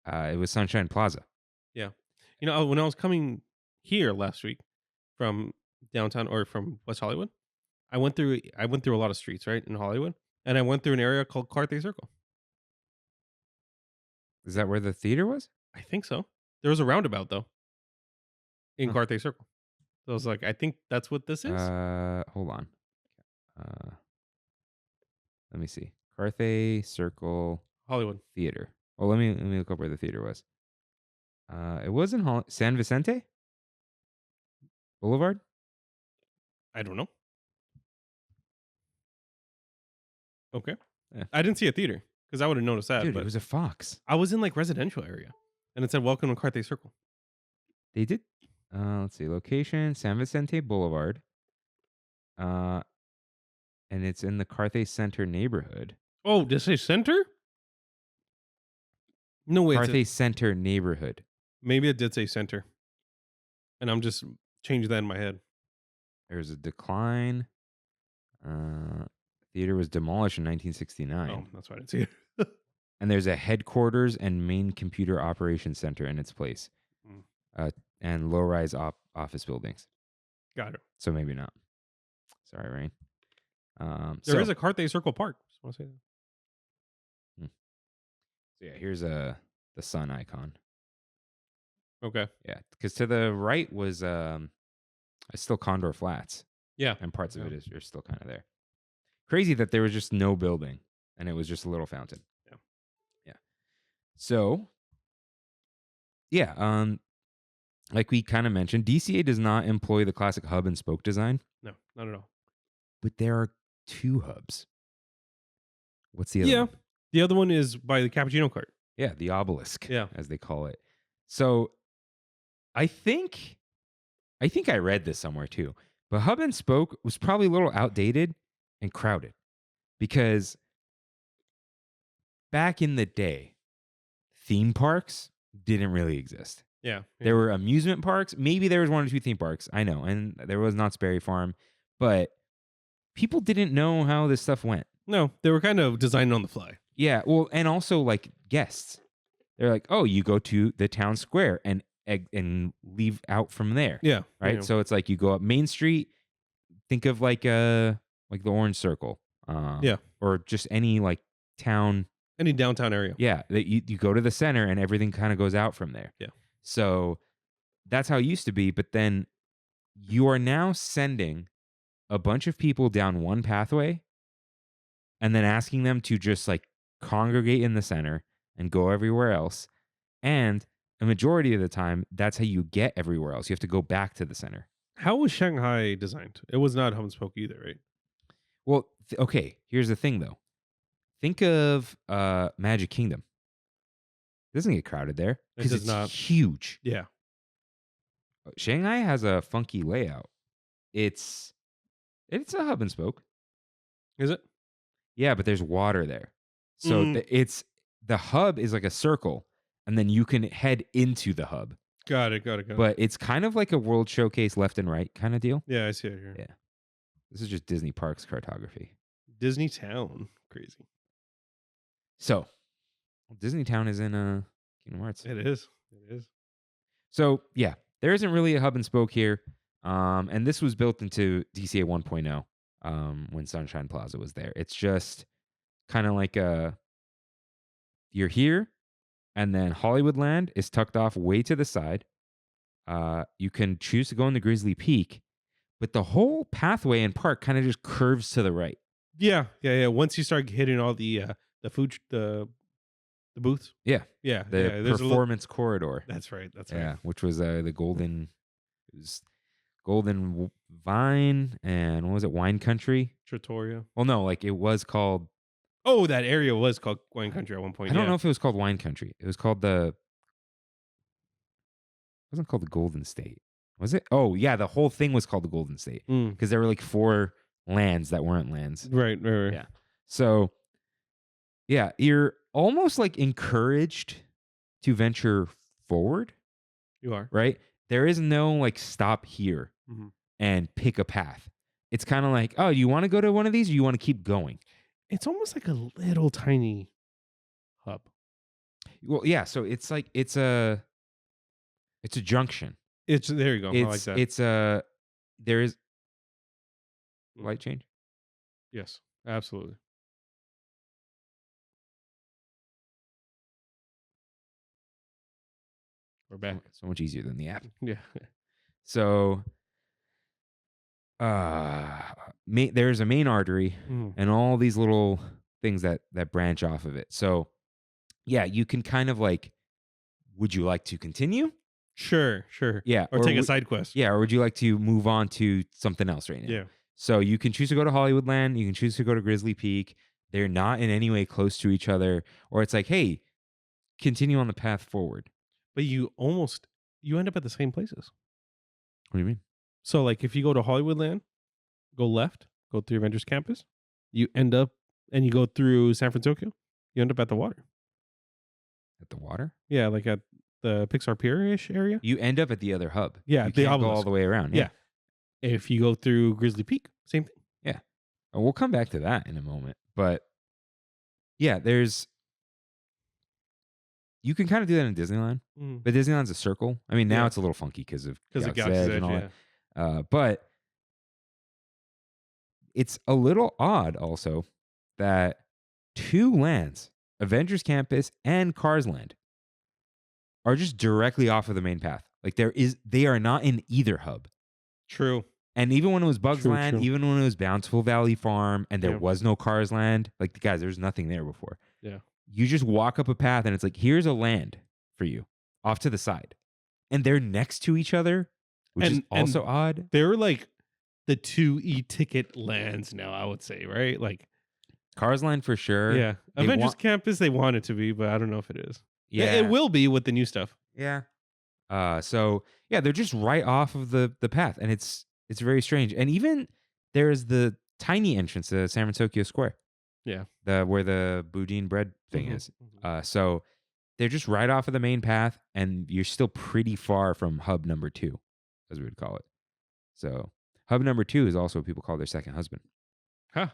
it was Sunshine Plaza. You know, when I was coming here last week from downtown or from West Hollywood, I went through a lot of streets, right, in Hollywood, and I went through an area called Carthay Circle. Is that where the theater was? I think so. There was a roundabout though in Huh. Carthay Circle. So I was like, I think that's what this is. Hold on. Let me see. Carthay Circle Hollywood. Theater. Well, let me look up where the theater was. It was in San Vicente Boulevard. I don't know. Okay. Yeah. I didn't see a theater because I would have noticed that. Dude, but it was a Fox. I was in like residential area, and it said "Welcome to Carthay Circle." They did. Let's see. Location: San Vicente Boulevard. And it's in the Carthay Center neighborhood. Oh, did it say center? No way. Carthay Center neighborhood. Maybe it did say center, and I'm just changing that in my head. There's a decline. Theater was demolished in 1969. Oh, that's why I didn't see it. And there's a headquarters and main computer operations center in its place. And low-rise office buildings. Got it. So maybe not. Sorry, Rain. There is a Carthay Circle Park. Just want to say that. So yeah, here's the sun icon. Okay. Yeah, because to the right was still Condor Flats. Yeah. And parts of it are still kind of there. Crazy that there was just no building and it was just a little fountain. Yeah. So, yeah, like we kind of mentioned, DCA does not employ the classic hub and spoke design. No, not at all. But there are 2 hubs. What's the other one? The other one is by the Cappuccino Cart. Yeah, the obelisk, Yeah. as they call it. So I think I read this somewhere too. But hub and spoke was probably a little outdated and crowded because back in the day, theme parks didn't really exist. Yeah. There were amusement parks. Maybe there was 1 or 2 theme parks. I know. And there was Knott's Berry Farm. But people didn't know how this stuff went. No, they were kind of designed on the fly. Yeah. Well, and also like guests. They're like, oh, you go to the town square and leave out from there. Yeah. Right. Yeah. So it's like you go up Main Street. Think of like the Orange Circle. Yeah. Or just any like town. Any downtown area. Yeah. That you go to the center and everything kind of goes out from there. Yeah. So that's how it used to be. But then you are now sending a bunch of people down one pathway and then asking them to just like congregate in the center and go everywhere else. And a majority of the time, that's how you get everywhere else. You have to go back to the center. How was Shanghai designed? It was not hub and spoke either, right? Well, okay. Here's the thing, though. Think of Magic Kingdom. It doesn't get crowded there because does it's not. huge. Yeah. Shanghai has a funky layout. It's a hub and spoke. Is it? Yeah, but there's water there. So the hub is like a circle, and then you can head into the hub. Got it. But it's kind of like a World Showcase left and right kind of deal. Yeah, I see it here. Yeah. This is just Disney Parks cartography. Disney Town. Crazy. So, Disney Town is in Kingdom Hearts. It is. So, yeah, there isn't really a hub and spoke here. And this was built into DCA 1.0 when Sunshine Plaza was there. It's just kind of like you're here, and then Hollywoodland is tucked off way to the side. You can choose to go into Grizzly Peak, but the whole pathway and park kind of just curves to the right. Yeah. Once you start hitting all the food, the booths. Yeah. Yeah. The there's performance corridor. That's right. Yeah, which was the golden. It was Golden Vine and what was it? Wine Country. Trattoria. Well, no, like it was called. Oh, that area was called Wine Country at one point. I don't know if it was called Wine Country. It was called It wasn't called the Golden State, was it? Oh, yeah, the whole thing was called the Golden State because there were like 4 lands that weren't lands. Right. Yeah. So, yeah, you're almost like encouraged to venture forward. You are. Right? There is no like stop here and pick a path. It's kind of like, oh, you want to go to one of these or you want to keep going? It's almost like a little tiny hub. Well, yeah. So it's like it's a junction. There you go. I like that. There is light change. Yes, absolutely. We're back. So much easier than the app. Yeah. So there's a main artery and all these little things that branch off of it. So yeah, you can kind of like, would you like to continue? Sure. Yeah. Or take a would- side quest. Yeah. Or would you like to move on to something else right now? Yeah. So you can choose to go to Hollywoodland. You can choose to go to Grizzly Peak. They're not in any way close to each other. Or it's like, hey, continue on the path forward. But you end up at the same places. What do you mean? So like if you go to Hollywoodland, go left, go through Avengers Campus, you end up and you go through San Francisco, you end up at the water. At the water? Yeah, like at the Pixar Pier-ish area. You end up at the other hub. Yeah, you the can't go all obelisk. the way around. Yeah. If you go through Grizzly Peak, same thing. Yeah. And we'll come back to that in a moment. But yeah, you can kind of do that in Disneyland. But Disneyland's a circle. I mean, now Yeah. it's a little funky because of Galaxy's Edge Edge, and all yeah. that. But it's a little odd also that two lands, Avengers Campus and Cars Land, are just directly off of the main path. Like they are not in either hub. True. And even when it was Bugs True, Land, true. even when it was Bountiful Valley Farm, and there Yeah. was no Cars Land, like guys, there's nothing there before. Yeah. You just walk up a path, and it's like, here's a land for you off to the side, and they're next to each other, which is And- also odd. They're like the two e-ticket lands now, I would say, right? Like, Cars Land for sure. yeah. They Avengers want- Campus, they want it to be, but I don't know if it is. Yeah, It will be with the new stuff. Yeah. So yeah, they're just right off of the path, and it's very strange. And even there's the tiny entrance to San Francisco Square. Yeah. Where the Boudin bread thing Mhm, is. mhm. So they're just right off of the main path, and you're still pretty far from hub number 2, as we would call it. So hub number 2 is also what people call their second husband. Huh.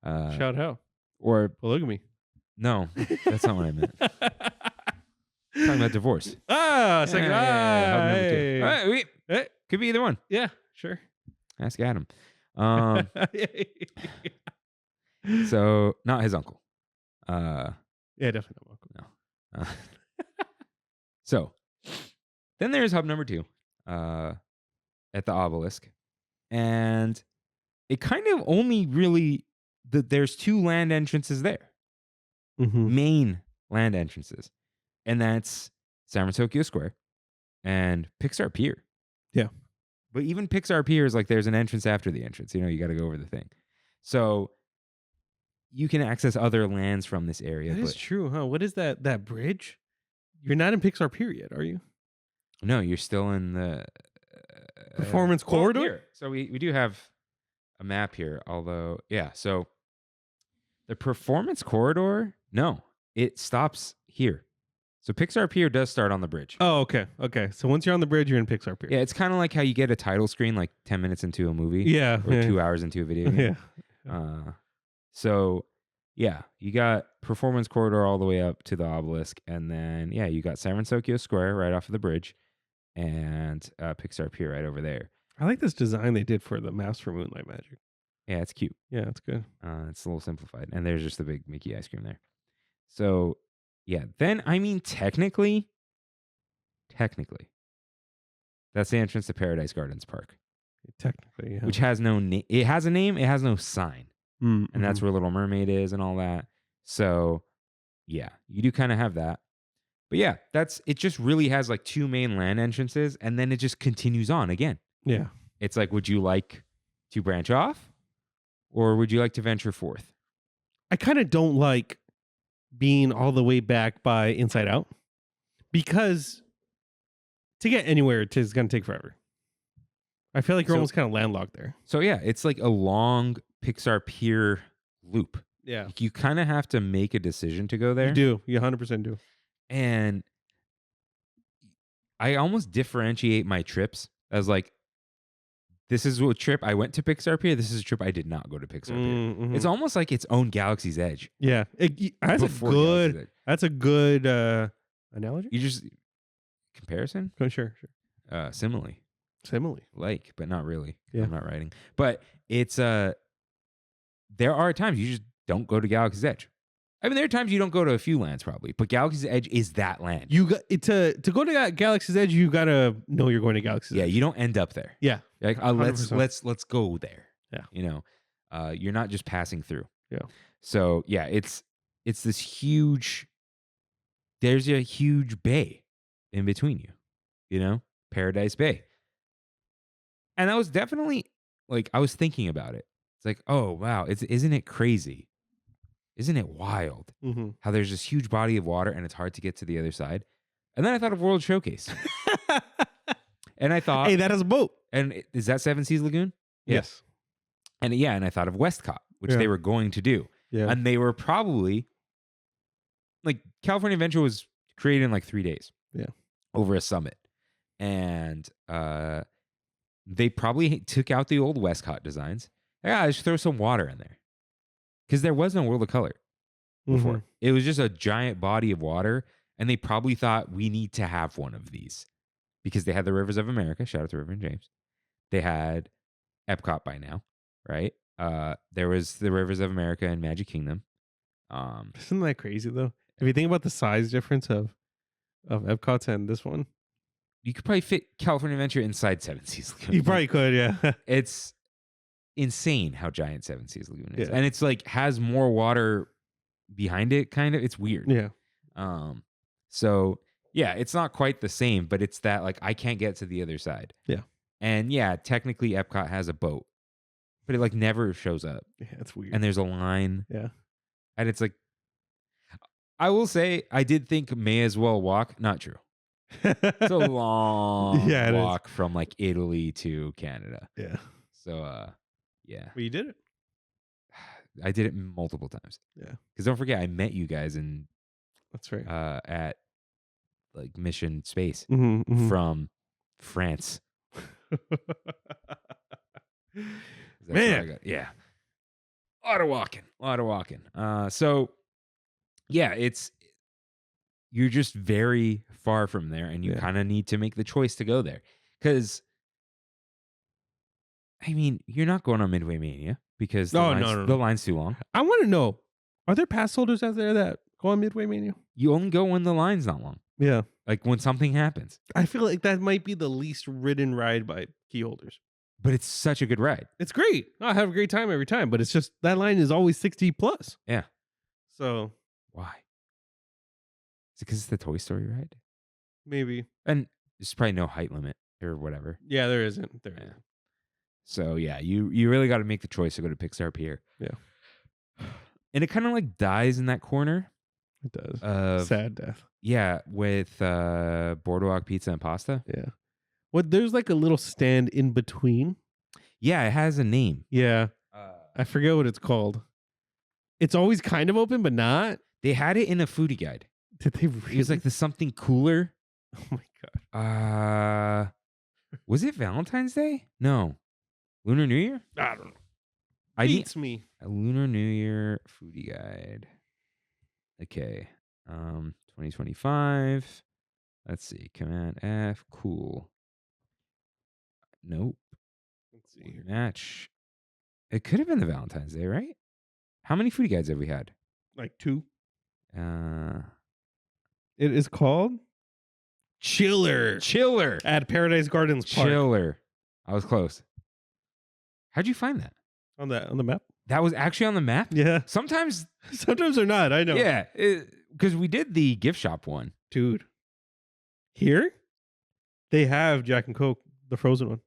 Shout out. Or Polygamy. no, that's not what I meant. Talking about divorce. Second. Hub number 2. Hey. All right, Hey. could be either one. Yeah, sure. Ask Adam. So not his uncle. Yeah, definitely not welcome. No. So then there's hub number 2 at the obelisk. And it kind of only really, there's 2 land entrances there. Main land entrances. And that's San Francisco Square and Pixar Pier. Yeah. But even Pixar Pier is like there's an entrance after the entrance. You know, you got to go over the thing. So you can access other lands from this area. That is but true, huh? What is that bridge? You're not in Pixar Pier yet, are you? no, you're still in the Performance corridor? here. So we do have a map here, although, yeah. So the performance corridor, no, it stops here. So Pixar Pier does start on the bridge. Oh, okay. Okay. So once you're on the bridge, you're in Pixar Pier. Yeah, it's kind of like how you get a title screen like 10 minutes into a movie. Yeah. Or yeah. 2 hours into a video game. Yeah. So yeah, you got performance corridor all the way up to the obelisk, and then yeah, you got San Francisco Square right off of the bridge, and Pixar Pier right over there. I like this design they did for the maps for Moonlight Magic. Yeah, it's cute. Yeah, it's good. It's a little simplified, and there's just the big Mickey ice cream there. So yeah, then I mean technically, that's the entrance to Paradise Gardens Park, Technically, yeah. which has no name. It has a name. It has no sign. Mm, And that's where Little Mermaid is and all that. So, yeah, you do kind of have that. But yeah, it just really has like 2 main land entrances, and then it just continues on again. yeah. It's like, would you like to branch off, or would you like to venture forth? I kind of don't like being all the way back by Inside Out because to get anywhere it's going to take forever. I feel like you're So- almost kind of landlocked there. So yeah, it's like a long Pixar Pier loop. Yeah. Like, you kind of have to make a decision to go there. You do. You 100% do. And I almost differentiate my trips as like, this is a trip I went to Pixar Pier. This is a trip I did not go to Pixar Pier. Mhm. It's almost like its own Galaxy's Edge. Yeah. That's before a Galaxy's good Edge. That's a good analogy. You just comparison, Oh, sure. simile, Simile. like, but not really. Yeah. I'm not writing, but it's there are times you just don't go to Galaxy's Edge. I mean, there are times you don't go to a few lands probably, but Galaxy's Edge is that land. You got to go to Galaxy's Edge. You gotta know you're going to Galaxy's Yeah, Edge. you don't end up there. Yeah. You're like, 100%. let's go there. Yeah. You know, you're not just passing through. Yeah. So yeah, it's this huge there's a huge bay in between you, Paradise Bay. And that was definitely like, I was thinking about it. It's like, oh, wow. Isn't it crazy? Isn't it wild Mm-hmm. how there's this huge body of water and it's hard to get to the other side? And then I thought of World Showcase. And I thought, Hey, that has a boat. and is that Seven Seas Lagoon? Yeah. Yes. And I thought of Westcott, which Yeah. they were going to do. Yeah. And they were probably like, California Adventure was created in like 3 days. Yeah. Over a summit. And they probably took out the old Westcott designs. Yeah, just throw some water in there. Because there was no World of Color before. Mhm. It was just a giant body of water. And they probably thought, we need to have one of these. Because they had the Rivers of America. Shout out to River and James. They had Epcot by now, right? There was the Rivers of America and Magic Kingdom. Isn't that crazy though? If you think about the size difference of Epcot and this one, You could probably fit California Adventure inside Seven Seas Lagoon. you probably could, yeah. It's insane how giant Seven Seas Lagoon is. Yeah. And it's like has more water behind it, kind of. It's weird. Yeah. So yeah, it's not quite the same, but it's that like I can't get to the other side. Yeah. And yeah, technically Epcot has a boat, but it like never shows up. Yeah, it's weird. And there's a line. Yeah. And it's like, I will say, I did think may as well walk. Not true. It's a long Yeah, it is. walk from like Italy to Canada. Yeah. So yeah, Well, you did it. I did it multiple times. Yeah. Because don't forget, I met you guys in That's right. at like Mission Space Mm-hmm, from France. That's Man. what I got. Yeah. A lot of walking. So yeah, you're just very far from there and you Yeah. kind of need to make the choice to go there. Because I mean, you're not going on Midway Mania because Oh, no. the line's too long. I want to know, are there pass holders out there that go on Midway Mania? You only go when the line's not long. Yeah. Like when something happens. I feel like that might be the least ridden ride by key holders. But it's such a good ride. It's great. I have a great time every time, but it's just that line is always 60 plus. Yeah. So Why? Is it because it's the Toy Story ride? maybe. And there's probably no height limit or whatever. Yeah, there isn't. There Yeah. isn't. So yeah, you really got to make the choice to go to Pixar Pier. Yeah. And it kind of like dies in that corner It does. of Sad death. yeah, with Boardwalk Pizza and Pasta. Yeah. What there's like a little stand in between. Yeah, it has a name. Yeah. I forget what it's called. It's always kind of open, but not. They had it in a foodie guide. Did they really? It was like the something cooler. oh my God. Was it Valentine's Day? No. Lunar New Year? I don't know. I need Beats me. a Lunar New Year foodie guide. Okay. 2025. Let's see. Command F. Cool. Nope. Let's see here. Match. It could have been the Valentine's Day, right? How many foodie guides have we had? Like 2. Uh, It is called Chiller Chiller. at Paradise Gardens Park. Chiller. I was close. How'd you find that? On the map. That was actually on the map? Yeah. Sometimes, Sometimes they're not. I know. yeah. Because we did the gift shop one. Dude. Here, they have Jack and Coke, the frozen one.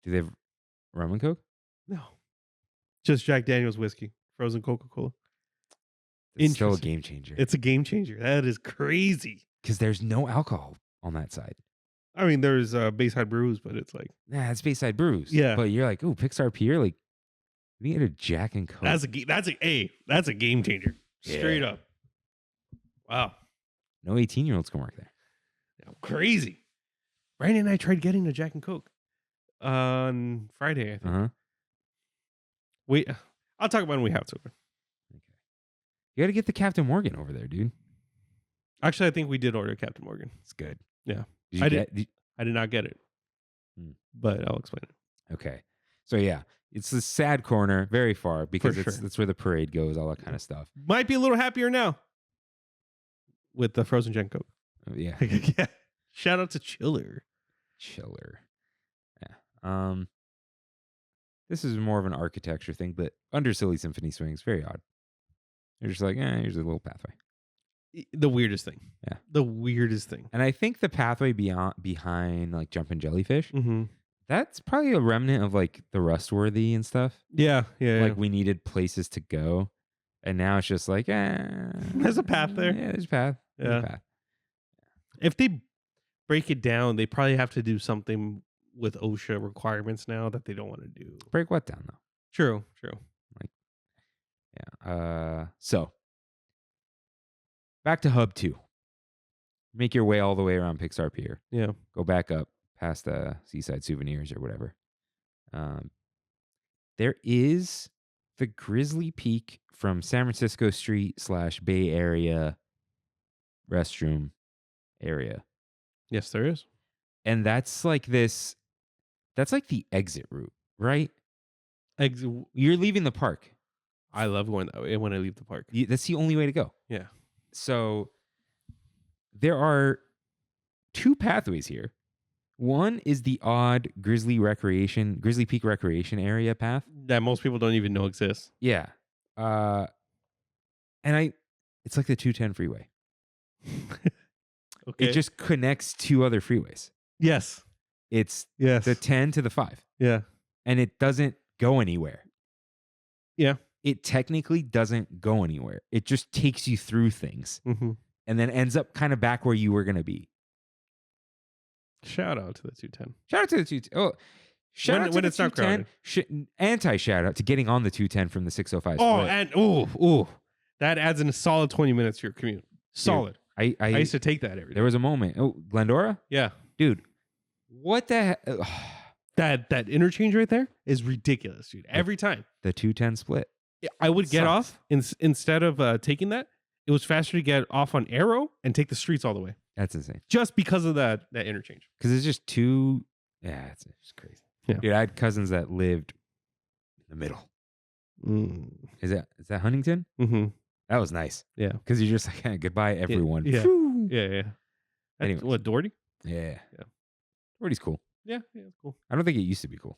Do they have rum and Coke? No. Just Jack Daniels whiskey, frozen Coca-Cola. It's still a Interesting. game changer. It's a game changer. That is crazy. Because there's no alcohol on that side. I mean, there's Bayside Brews, but it's like Nah, it's Bayside Brews. Yeah. But you're like, ooh, Pixar Pier? Like, we get a Jack and Coke. that's a game changer. Straight Yeah. up. Wow. No 18-year-olds can work there. Crazy. Brandon and I tried getting a Jack and Coke on Friday, I think. Uh-huh. Wait, I'll talk about it when we have to. Okay. You got to get the Captain Morgan over there, dude. Actually, I think we did order Captain Morgan. It's good. Yeah. Did you I get? I did not get it, but I'll explain it. Okay. So yeah, it's the sad corner, very far because For it's sure. that's where the parade goes, all that kind of stuff. Might be a little happier now with the frozen Jack and Coke. Yeah. Yeah. Shout out to Chiller. Chiller. Yeah. This is more of an architecture thing, but under Silly Symphony Swings, very odd. They're just like, here's a little pathway. The weirdest thing. Yeah. The weirdest thing. And I think the pathway behind like jumping jellyfish, Mm-hmm. that's probably a remnant of like the Rustworthy and stuff. Yeah. Yeah. Like we needed places to go. And now it's just like, There's a path there. Yeah, there's a path. There's a Yeah. path. If they break it down, they probably have to do something with OSHA requirements now that they don't want to do. Break what down though? True. Yeah. So back to Hub 2. Make your way all the way around Pixar Pier. Yeah. Go back up past Seaside Souvenirs or whatever. There is the Grizzly Peak from San Francisco Street / Bay Area restroom area. Yes, there is. And that's like the exit route, right? You're leaving the park. I love going that way when I leave the park. That's the only way to go. Yeah. So there are 2 pathways here. One is the odd Grizzly Peak Recreation Area path That most people don't even know exists. Yeah. It's like the 210 freeway. Okay. It just connects 2 other freeways. yes. It's Yes. the 10 to the 5. Yeah. And it doesn't go anywhere. Yeah. It technically doesn't go anywhere. It just takes you through things Mm-hmm. and then ends up kind of back where you were going to be. Shout out to the 210. Shout out to the 210. Oh, shout out to When the it's not 210. Anti-shout out to getting on the 210 from the 605 Oh, split. and that adds in a solid 20 minutes to your commute. Solid. I I used to take that every day. There was a moment. Oh, Glendora? Yeah. Dude, what the That interchange right there is ridiculous, dude. Every time. The 210 split. I would get Sucks. off instead of taking that. It was faster to get off on Arrow and take the streets all the way. That's insane. Just because of that interchange. Because it's just too. Yeah, it's crazy. Yeah. Dude, I had cousins that lived in the middle. Is that Huntington? Mm-hmm. That was nice. Yeah. Because you're just like, hey, goodbye, everyone. Yeah. Phew. Yeah. Anyways. What, Doherty? Yeah. Yeah. Doherty's cool. Yeah, it's cool. I don't think it used to be cool.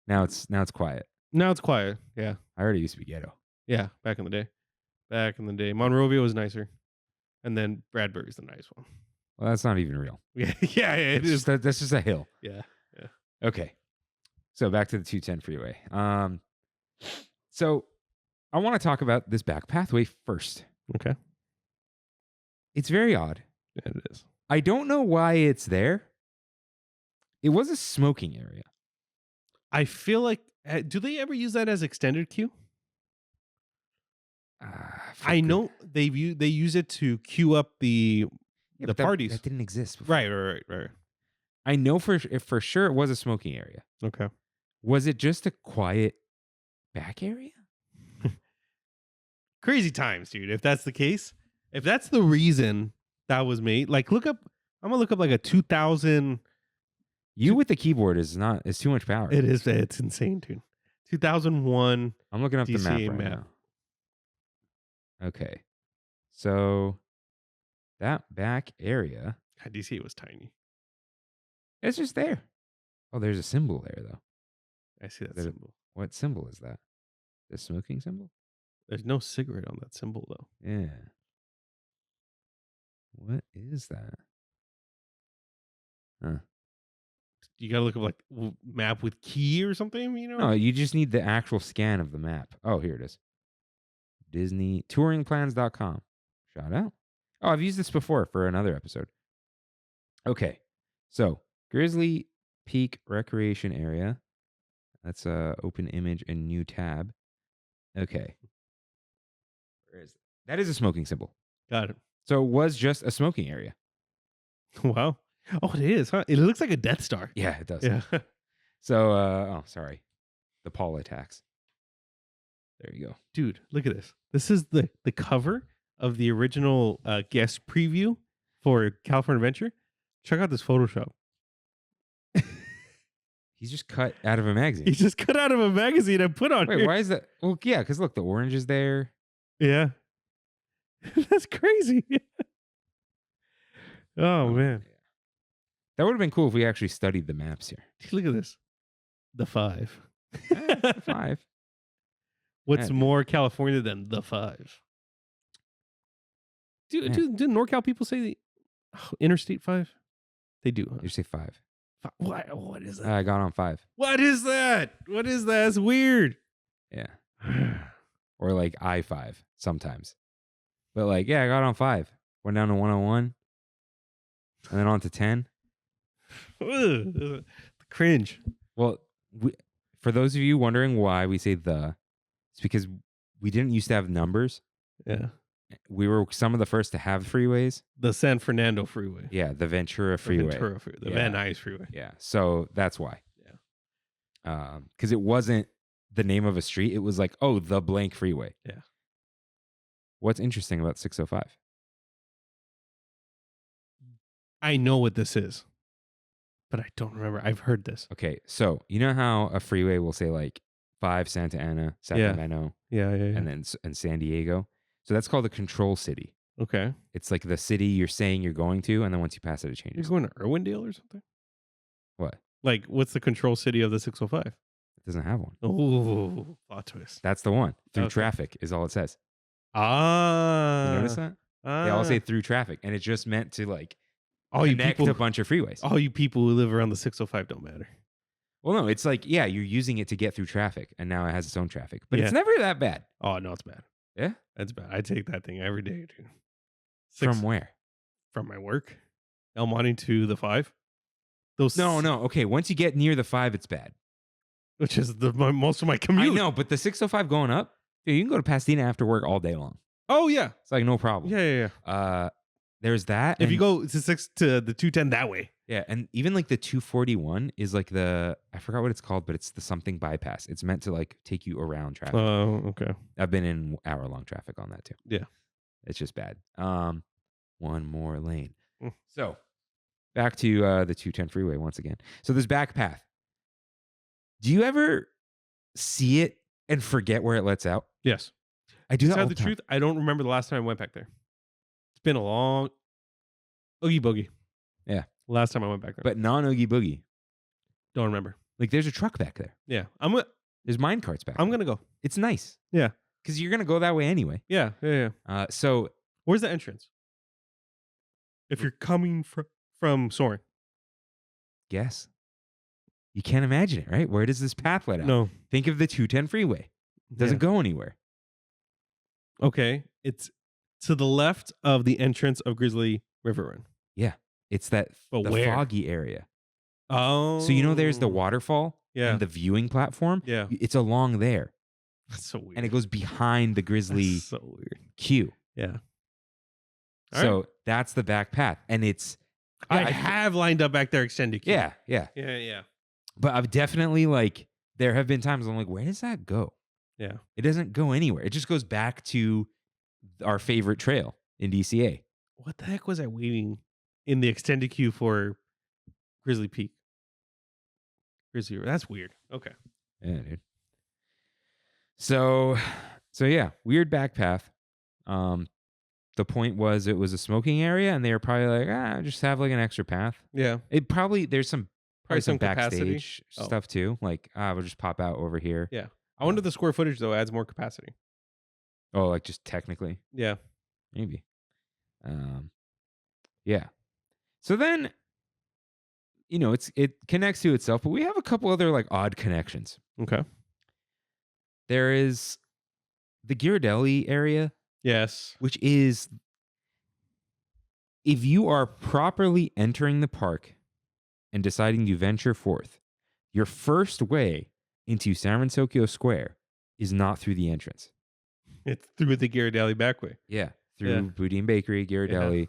Now it's quiet. Now it's quiet. Yeah. I heard it used to be ghetto. Yeah. Back in the day. Monrovia was nicer. And then Bradbury's the nice one. Well, that's not even real. Yeah, it is. That's just a hill. Yeah. Okay. So back to the 210 freeway. So I want to talk about this back pathway first. Okay. It's very odd. Yeah, it is. I don't know why it's there. It was a smoking area. I feel like, do they ever use that as extended queue? I know they use it to queue up the parties. That didn't exist before. Right. I know for sure it was a smoking area. Okay. Was it just a quiet back area? Crazy times, dude. If that's the case, if that's the reason that was made, like I'm gonna look up like a 2000. You with the keyboard is too much power. It is. It's insane, dude. 2001. I'm looking up the DCA map right map. now. Okay. So that back area, God, DCA was tiny. it's just there. Oh, there's a symbol there though. I see that There- symbol. What symbol is that? The smoking symbol? There's no cigarette on that symbol though. Yeah. What is that? Huh. You gotta look up like map with key or something. You know? No, you just need the actual scan of the map. Oh, here it is. Disney touringplans.com. Shout out. Oh, I've used this before for another episode. Okay. So, Grizzly Peak Recreation Area. That's open image and new tab. Okay. Where is that? That is a smoking symbol. Got it. So, it was just a smoking area. Wow. Oh, it is, huh? It looks like a Death Star. Yeah, it does. Yeah. So, sorry. The Paul attacks. There you go. Dude, look at this. This is the cover of the original guest preview for California Adventure. Check out this Photoshop. He's just cut out of a magazine. He's just cut out of a magazine and put on Wait, here. why is that? Well, yeah, because look, the orange is there. Yeah. That's crazy. Oh, man. Yeah. That would have been cool if we actually studied the maps here. Look at this. The 5. It's a 5. What's Yeah. more California than the 5? Do NorCal people say Interstate 5? They do. Huh? You say 5. What is that? I got on 5. What is that? What is that? It's weird. Yeah. Or like I-5 sometimes. But like, yeah, I got on 5. Went down to 101. And then on to 10. The cringe. Well, for those of you wondering why we say it's because we didn't used to have numbers. Yeah. We were some of the first to have freeways. The San Fernando Freeway. Yeah, the Ventura Freeway. The Van Nuys Freeway. Yeah, so that's why. Yeah. Because it wasn't the name of a street. It was like, oh, the blank freeway. Yeah. What's interesting about 605? I know what this is, but I don't remember. I've heard this. Okay, so you know how a freeway will say like 5 Santa Ana, Sacramento, Yeah. and then and San Diego? So that's called a control city. Okay. It's like the city you're saying you're going to, and then once you pass it, it You're changes. going to Irwindale or something? What? Like, what's the control city of the 605? It doesn't have one. Oh, plot twist. That's the one. Through Okay. traffic is all it says. Ah. You notice that? They all say through traffic, and it's just meant to like all you connect people, a bunch of freeways. all you people who live around the 605 don't matter. Well, no, it's like, yeah, you're using it to get through traffic, and now it has its own traffic. But it's Yeah. never that bad. Oh, no, it's bad. Yeah? That's bad. I take that thing every day, dude. From where? From my work. El Monte to the 5. Those No. Okay, once you get near the 5, it's bad. Which is most of my commute. I know, but the 605 going up, dude, you can go to Pasadena after work all day long. Oh, yeah. It's like no problem. Yeah. There's that. If you and- go to the 210 that way. Yeah, and even like the 241 is like I forgot what it's called, but it's the something bypass. It's meant to like take you around traffic. Oh, okay. I've been in hour-long traffic on that too. Yeah. It's just bad. One more lane. Mm. So back to the 210 freeway once again. So there's back path. Do you ever see it and forget where it lets out? Yes. I do To that tell all the the time. truth, I don't remember the last time I went back there. It's been a long Oogie Boogie. Yeah. Last time I went back there. But non-Oogie Boogie. Don't remember. Like there's a truck back there. Yeah. There's mine carts back I'm there. going to go. It's nice. Yeah. Because you're going to go that way anyway. Yeah. So Where's the entrance? If you're coming from Soaring. guess. You can't imagine it, right? Where does this path let out? No. Think of the 210 freeway. It doesn't go anywhere. Okay. It's to the left of the entrance of Grizzly River Run. Yeah. It's the where? foggy area. Oh. So you know there's the waterfall Yeah. and the viewing platform? Yeah. It's along there. That's so weird. And it goes behind the Grizzly That's so weird. queue. Yeah. All So right. that's the back path. And it's I have lined up back there extended queue. Yeah. Yeah. But I've definitely there have been times I'm like, where does that go? Yeah. It doesn't go anywhere. It just goes back to our favorite trail in DCA. What the heck was I waiting in the extended queue for Grizzly Peak? Grizzly River. That's weird. Okay. Yeah, dude. So yeah, weird back path. The point was it was a smoking area, and they were probably like, just have like an extra path. Yeah. It probably there's some some capacity. backstage Oh. stuff too. Like we'll just pop out over here. Yeah. I wonder if the square footage though adds more capacity. Oh, like just technically, Yeah. maybe. Yeah. So then, it connects to itself, but we have a couple other like odd connections. Okay. There is the Ghirardelli area, Yes. which is if you are properly entering the park and deciding to venture forth, your first way into San Francisco Square is not through the entrance. It's through the Ghirardelli back way. Yeah. Through Yeah. Boudin Bakery, Ghirardelli.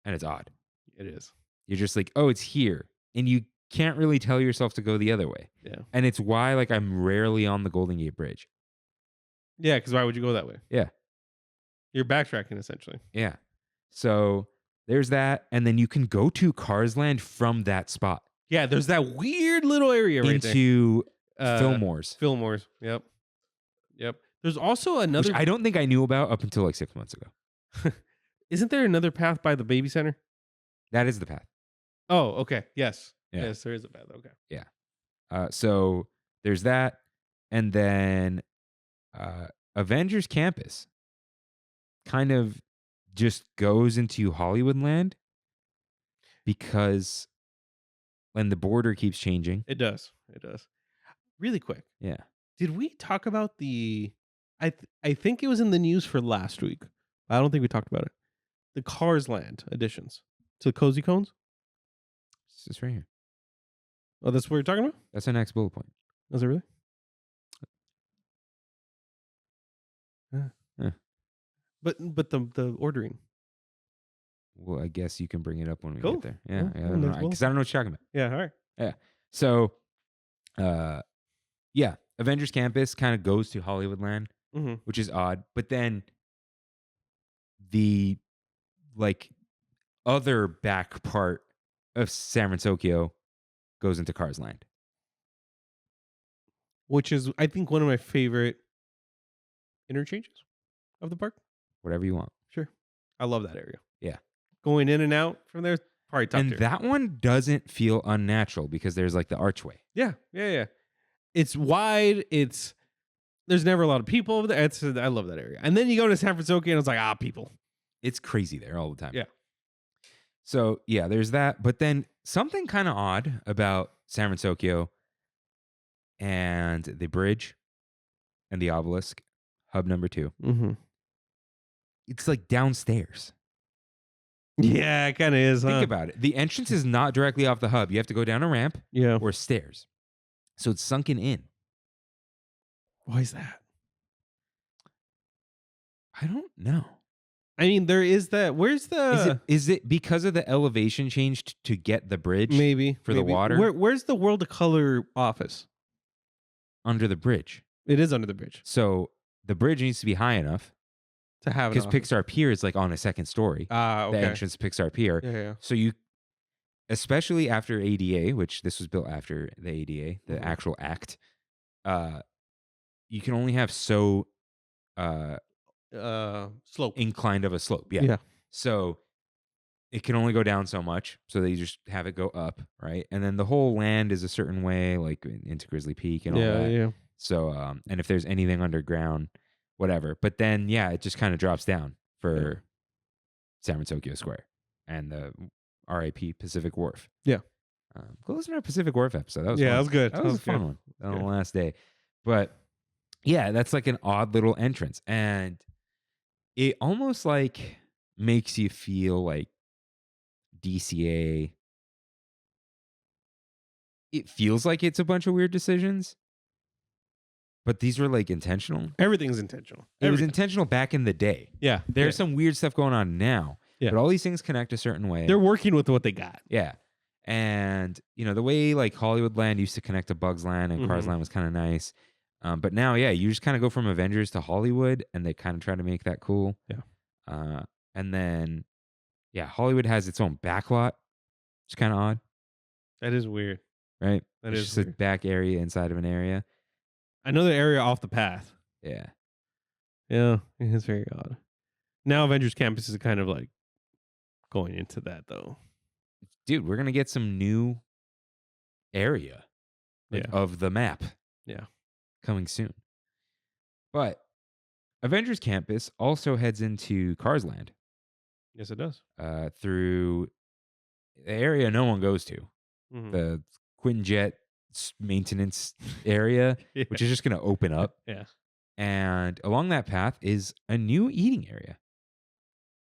And it's odd. It is. You're just like, oh, it's here. And you can't really tell yourself to go the other way. Yeah. And it's why I'm rarely on the Golden Gate Bridge. Yeah, because why would you go that way? Yeah. You're backtracking essentially. Yeah. So there's that. And then you can go to Cars Land from that spot Yeah, there's that weird little area right into there. Fillmore's. Fillmore's. Yep. There's also another. Which I don't think I knew about up until 6 months ago. Isn't there another path by the baby center? That is the path. Oh, okay. Yes. Yeah. Yes, there is a path. Okay. So there's that. And then Avengers Campus kind of just goes into Hollywoodland because when the border keeps changing. It does. It does. Really quick. Yeah. Did we talk about I think it was in the news for last week. I don't think we talked about it. The Cars Land additions to Cozy Cones. It's just right here. Oh, that's what you're talking about? That's the next bullet point. Was it really? Yeah. But the ordering. Well, I guess you can bring it up when we Cool. get there. Yeah. Cool. I Cool. don't know. Next bullet. Because I don't know what you're talking about. Yeah, all right. So, yeah, Avengers Campus kind of goes to Hollywoodland, Mm-hmm. which is odd. But then the like other back part of San Francisco goes into Cars Land. Which is, I think, one of my favorite interchanges of the park. Whatever you want. Sure. I love that area. Yeah. Going in and out from there, probably top And tier. that one doesn't feel unnatural because there's like the archway. Yeah. It's wide. There's never a lot of people over there. I love that area. And then you go to San Francisco and it's like, people. It's crazy there all the time. Yeah. So, yeah, there's that. But then something kind of odd about San Francisco and the bridge and the obelisk, hub number 2. Mm-hmm. It's like downstairs. Yeah, it kind of is. Think huh? about it. The entrance is not directly off the hub. You have to go down a ramp Yeah. or stairs. So it's sunken in. Why is that? I don't know. I mean, there is that. Where's the Is it because of the elevation changed to get the bridge maybe for the maybe. water? Where's the World of Color office? Under the bridge? It is under the bridge So the bridge needs to be high enough to have because Pixar Pier is like on a second story. Okay. The entrance to Pixar Pier. Yeah. So you, especially after ADA, which this was built after the ADA, the Mhm. actual act, you can only have so Slope. inclined of a slope. Yeah. Yeah. So it can only go down so much. So they just have it go up, right? And then the whole land is a certain way, like into Grizzly Peak and all that. Yeah. So, and if there's anything underground, whatever. But then, yeah, it just kind of drops down for San Francisco Square and the RIP Pacific Wharf. Yeah. Go listen to our Pacific Wharf episode. That was Yeah, fun. that was good. That was a fun one on the last day. But yeah, that's like an odd little entrance. And it almost like makes you feel like DCA. It feels like it's a bunch of weird decisions, but these were like intentional. Everything's intentional. It was Everything. intentional back in the day. Yeah. There's some weird stuff going on now, Yeah. but all these things connect a certain way. They're working with what they got. Yeah. And, the way like Hollywoodland used to connect to Bugs Land and Cars Mhm. Land was kind of nice. But now, yeah, you just kind of go from Avengers to Hollywood and they kind of try to make that cool. Yeah. And then, yeah, Hollywood has its own backlot. It's kind of odd, That is weird. right? That It's is just weird. a back area inside of an area. I know the area off the path. Yeah. Yeah, it's very odd. Now Avengers Campus is kind of like going into that though. Dude, we're going to get some new area of the map. Yeah. Coming soon. But Avengers Campus also heads into Cars Land Yes, it does. through the area no one goes to, Mhm. the Quinjet maintenance area, Yeah. which is just going to open up. Yeah. And along that path is a new eating area.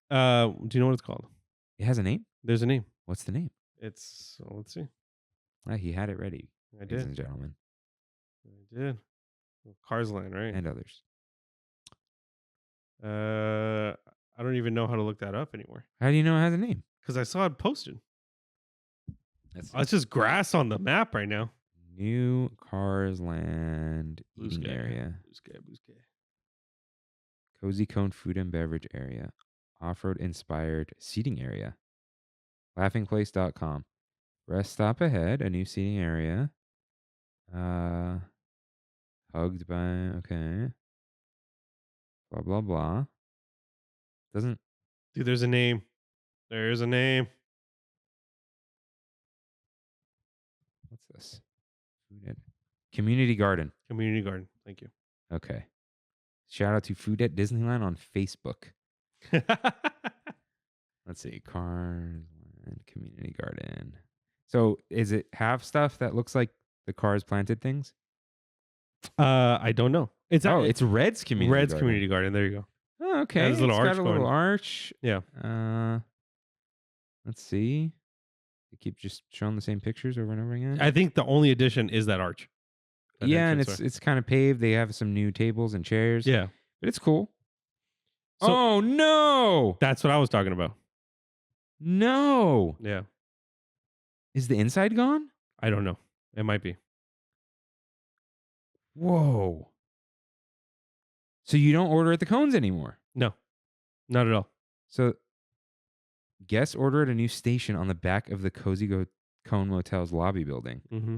Do you know what it's called? It has a name. There's a name. What's the name? Let's see. He had it ready, I ladies did. and gentlemen, I did. Cars Land, right? and others. I don't even know how to look that up anymore How do you know it has a name? because I saw it posted. That's It's just grass on the map right now. New Cars Land Blue eating sky. area. Blue sky. Cozy Cone food and beverage area. Off-road inspired seating area. Laughingplace.com. Rest stop ahead. A new seating area. Hugged by, okay. Blah, blah, blah. Doesn't, Dude, there's a name. There's a name. what's this? Food at Community Garden. Community Garden. Thank you. Okay. Shout out to Food at Disneyland on Facebook. Let's see. Cars and community garden. So is it have stuff that looks like the Cars planted things? I don't know. It's It's Red's community Red's garden. community garden. There you go. Oh, okay. Has a little It's arch got a little going. arch. Yeah. Let's see. They keep just showing the same pictures over and over again. I think the only addition is that arch. That Yeah, and entranceway. it's kind of paved. They have some new tables and chairs. Yeah. But it's cool. So- oh no. That's what I was talking about. No. Yeah. Is the inside gone? I don't know. It might be. Whoa. So you don't order at the cones anymore. No. Not at all. So guests order at a new station on the back of the Cozy Cone Motel's lobby building. Mm-hmm.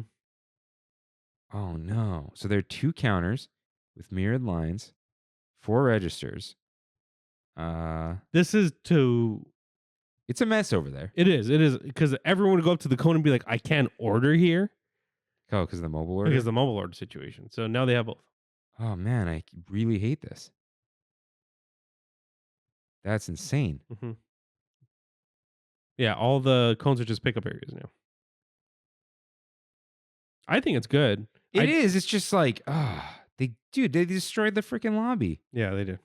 Oh no. So there are 2 counters with mirrored lines, 4 registers. This is to... It's a mess over there. It is. Because everyone would go up to the cone and be like, I can't order here. Oh, because of the mobile order? Because of the mobile order situation. So now they have both. Oh man, I really hate this. That's insane. Mm-hmm. Yeah, all the cones are just pickup areas now. I think it's good. It is. It's just like, they destroyed the freaking lobby. Yeah, they did.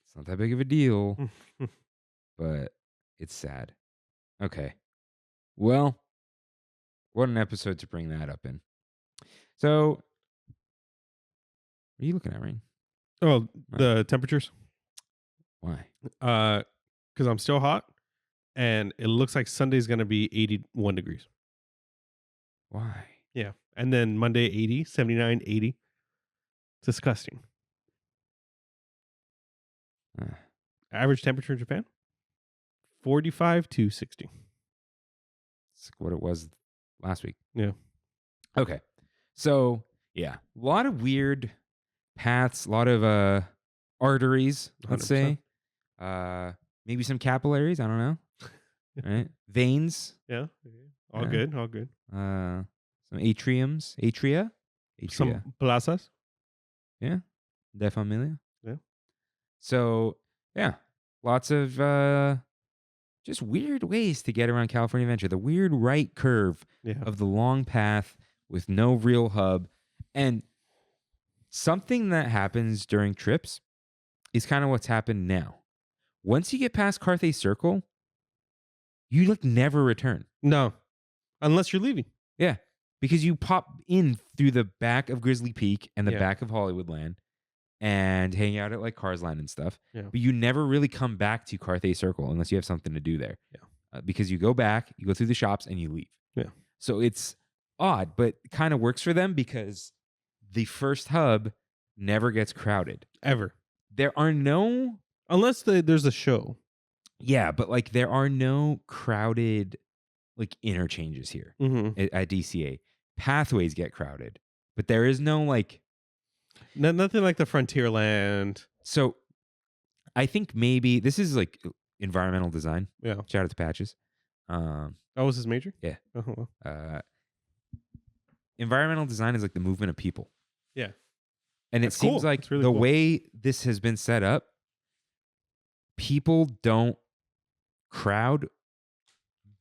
It's not that big of a deal, but it's sad. Okay. Well, what an episode to bring that up in. So, what are you looking at, Rain? Oh, the temperatures? Why? Because I'm still hot, and it looks like Sunday's going to be 81 degrees. Why? Yeah. And then Monday, 80, 79, 80. Disgusting. Average temperature in Japan? 45 to 60. It's what it was last week. Yeah. Okay. So, yeah. A lot of weird paths, a lot of arteries, let's 100%. say. Maybe some capillaries, I don't know. Right? Veins. Yeah. All Yeah. good. All good. Some atriums. Atria? Some plazas. Yeah. De familia. Yeah. So, yeah. Lots of just weird ways to get around California Adventure. The weird right curve Yeah. of the long path with no real hub. And something that happens during trips is kind of what's happened now. Once you get past Carthay Circle, you never return. No. Unless you're leaving. Yeah. Because you pop in through the back of Grizzly Peak and the Yeah. back of Hollywoodland and hang out at Cars Land and stuff. Yeah. But you never really come back to Carthay Circle unless you have something to do there. Yeah. Because you go back, you go through the shops, and you leave. Yeah. So it's odd, but it kind of works for them because the first hub never gets crowded. Ever. There are no... Unless there's a show. Yeah, but there are no crowded interchanges here Mm-hmm. at DCA. Pathways get crowded, but there is no Nothing like the Frontierland. So I think maybe this is environmental design. Yeah. Shout out to Patches. Oh, was his major? Yeah. Oh, well. Environmental design is the movement of people. Yeah. And That's it seems cool. like It's really the cool. way this has been set up, people don't crowd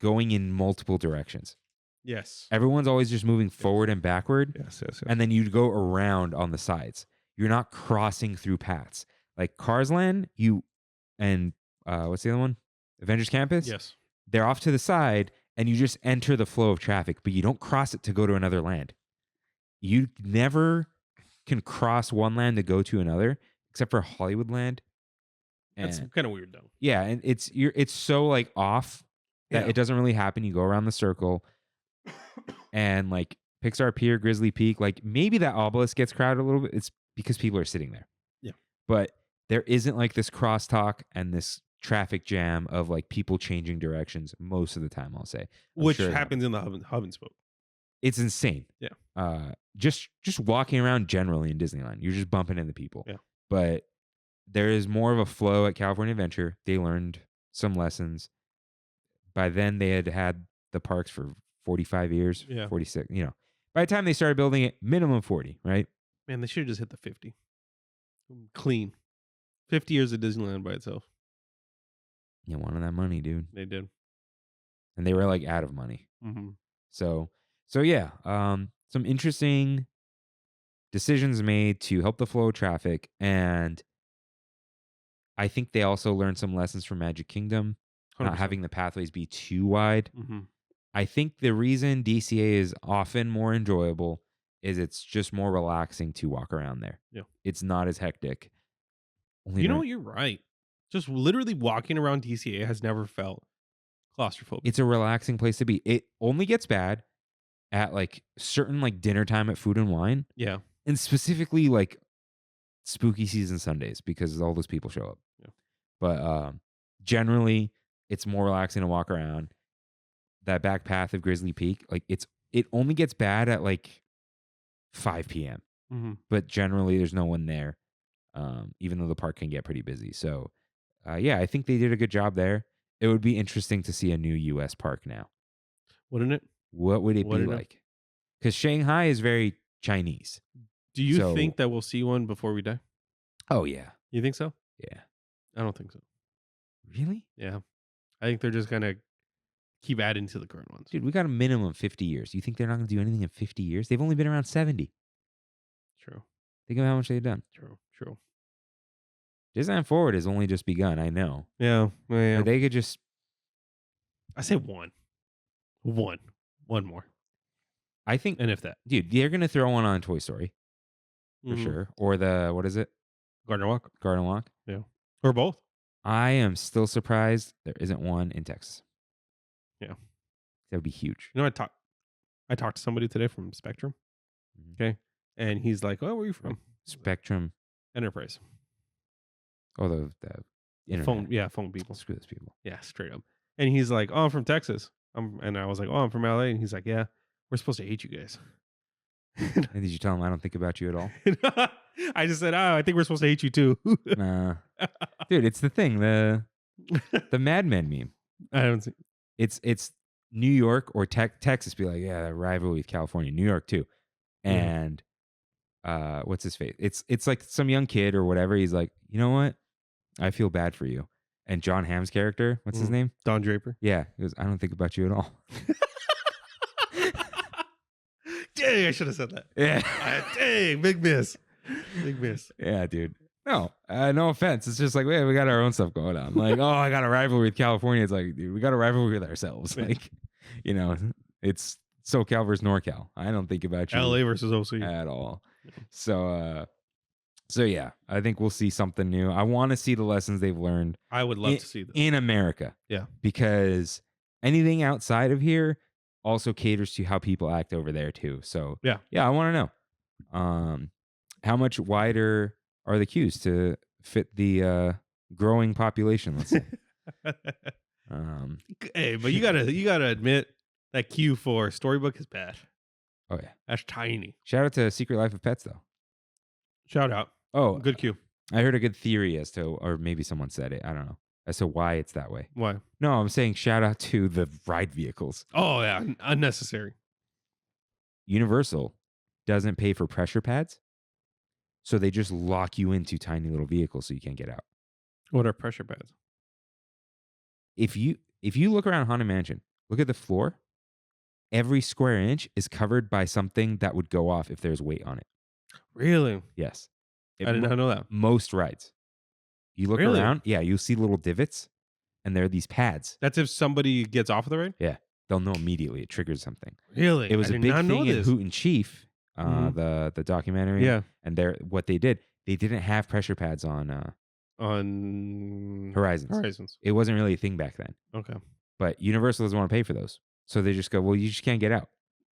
going in multiple directions. Yes. Everyone's always just moving forward and backward. Yes. And then you go around on the sides. You're not crossing through paths. Like Cars Land, what's the other one? Avengers Campus? Yes. They're off to the side, and you just enter the flow of traffic, but you don't cross it to go to another land. You never can cross one land to go to another, except for Hollywoodland. That's And kind of weird, though. yeah, and it's so off that Yeah. it doesn't really happen. You go around the circle, and Pixar Pier, Grizzly Peak, maybe that obelisk gets crowded a little bit. It's because people are sitting there. Yeah. But there isn't this crosstalk and this traffic jam of people changing directions most of the time, I'll say. I'm Which sure it happens in the hub and spoke. It's insane. Yeah. Just walking around generally in Disneyland, you're just bumping into people. Yeah. But there is more of a flow at California Adventure. They learned some lessons. By then, they had the parks for 45 years, Yeah. 46. By the time they started building it, minimum 40, right? Man, they should have just hit the 50. Clean. 50 years of Disneyland by itself. You wanted that money, dude. They did. And they were like out of money. Mm-hmm. So yeah, some interesting decisions made to help the flow of traffic. And I think they also learned some lessons from Magic Kingdom, not 100%. having the pathways be too wide. Mm-hmm. I think the reason DCA is often more enjoyable is it's just more relaxing to walk around there. Yeah. It's not as hectic. Only You know during- what? You're right. Just literally walking around DCA has never felt claustrophobic. it's a relaxing place to be. It only gets bad at like certain like dinner time at Food and Wine, Yeah. and specifically like spooky season Sundays because all those people show up. Yeah. But generally, it's more relaxing to walk around. That back path of Grizzly Peak, like it only gets bad at like 5 p.m. Mm-hmm. But generally, there's no one there, even though the park can get pretty busy. So, yeah, I think they did a good job there. It would be interesting to see a new U.S. park now. Wouldn't it? What would it be Wouldn't it? like? Because Shanghai is very Chinese. Do you So- think that we'll see one before we die? Oh, yeah. You think so? Yeah. I don't think so. Really? Yeah. I think they're just going to keep adding to the current ones. Dude, we got a minimum of 50 years. You think they're not going to do anything in 50 years? They've only been around 70. True. Think of how much they've done. True. Disneyland Forward has only just begun, I know. Yeah. But they could just... I say one. One more. I think... And if that. Dude, they're going to throw one on Toy Story, for Mhm. sure. Or the... What is it? Gardner Walk. Garden Walk. Or both. I am still surprised there isn't one in Texas. Yeah. That would be huge. You know, I talked to somebody today from Spectrum. Mhm. Okay. And he's like, oh, where are you from? Spectrum. Enterprise. Oh, the internet. Phone people. Screw those people. Yeah, straight up. And he's like, oh, I'm from Texas. And I was like, oh, I'm from LA. And he's like, yeah, we're supposed to hate you guys. And did you tell him I don't think about you at all? I just said, oh, I think we're supposed to hate you too. Nah. Dude, it's the thing. The Mad Men meme. I haven't seen. It's New York or Texas be like, yeah, rivalry with California. New York too. Yeah. And what's his face? It's like some young kid or whatever. He's like, you know what? I feel bad for you. And John Hamm's character, what's his name? Don Draper. Yeah. He goes, I don't think about you at all. Dang, I should have said that. Yeah. Dang, big miss. Big miss. Yeah, dude. No, no offense. It's just like, yeah, we got our own stuff going on. Like, oh, I got a rivalry with California. It's like, dude, we got a rivalry with ourselves. Yeah. Like, you know, it's SoCal versus NorCal. I don't think about you LA versus OC. at all. So yeah, I think we'll see something new. I want to see the lessons they've learned I would love to see this. in America. Yeah. Because anything outside of here also caters to how people act over there too. So Yeah. I want to know, how much wider are the queues to fit the growing population? Let's say. Hey, but you gotta admit that queue for Storybook is bad. Oh yeah. That's tiny. Shout out to Secret Life of Pets though. Shout out. Oh, Good queue. I heard a good theory as to, or maybe someone said it. I don't know as to why it's that way. Why? No, I'm saying shout out to the ride vehicles. Oh yeah, unnecessary. Universal doesn't pay for pressure pads, so they just lock you into tiny little vehicles so you can't get out. What are pressure pads? If you look around Haunted Mansion, look at the floor. Every square inch is covered by something that would go off if there's weight on it. Really? Yes. I did not know that. Most rides. You look Really? around, yeah, you'll see little divots, and there are these pads. That's if somebody gets off of the ride? They'll know immediately. It triggers something. Really? It was I a did big not know thing in this. Hoot and Chief, Mhm. the documentary. Yeah. And what they did, they didn't have pressure pads on On Horizons. It wasn't really a thing back then. Okay. But Universal doesn't want to pay for those. So they just go, well, you just can't get out.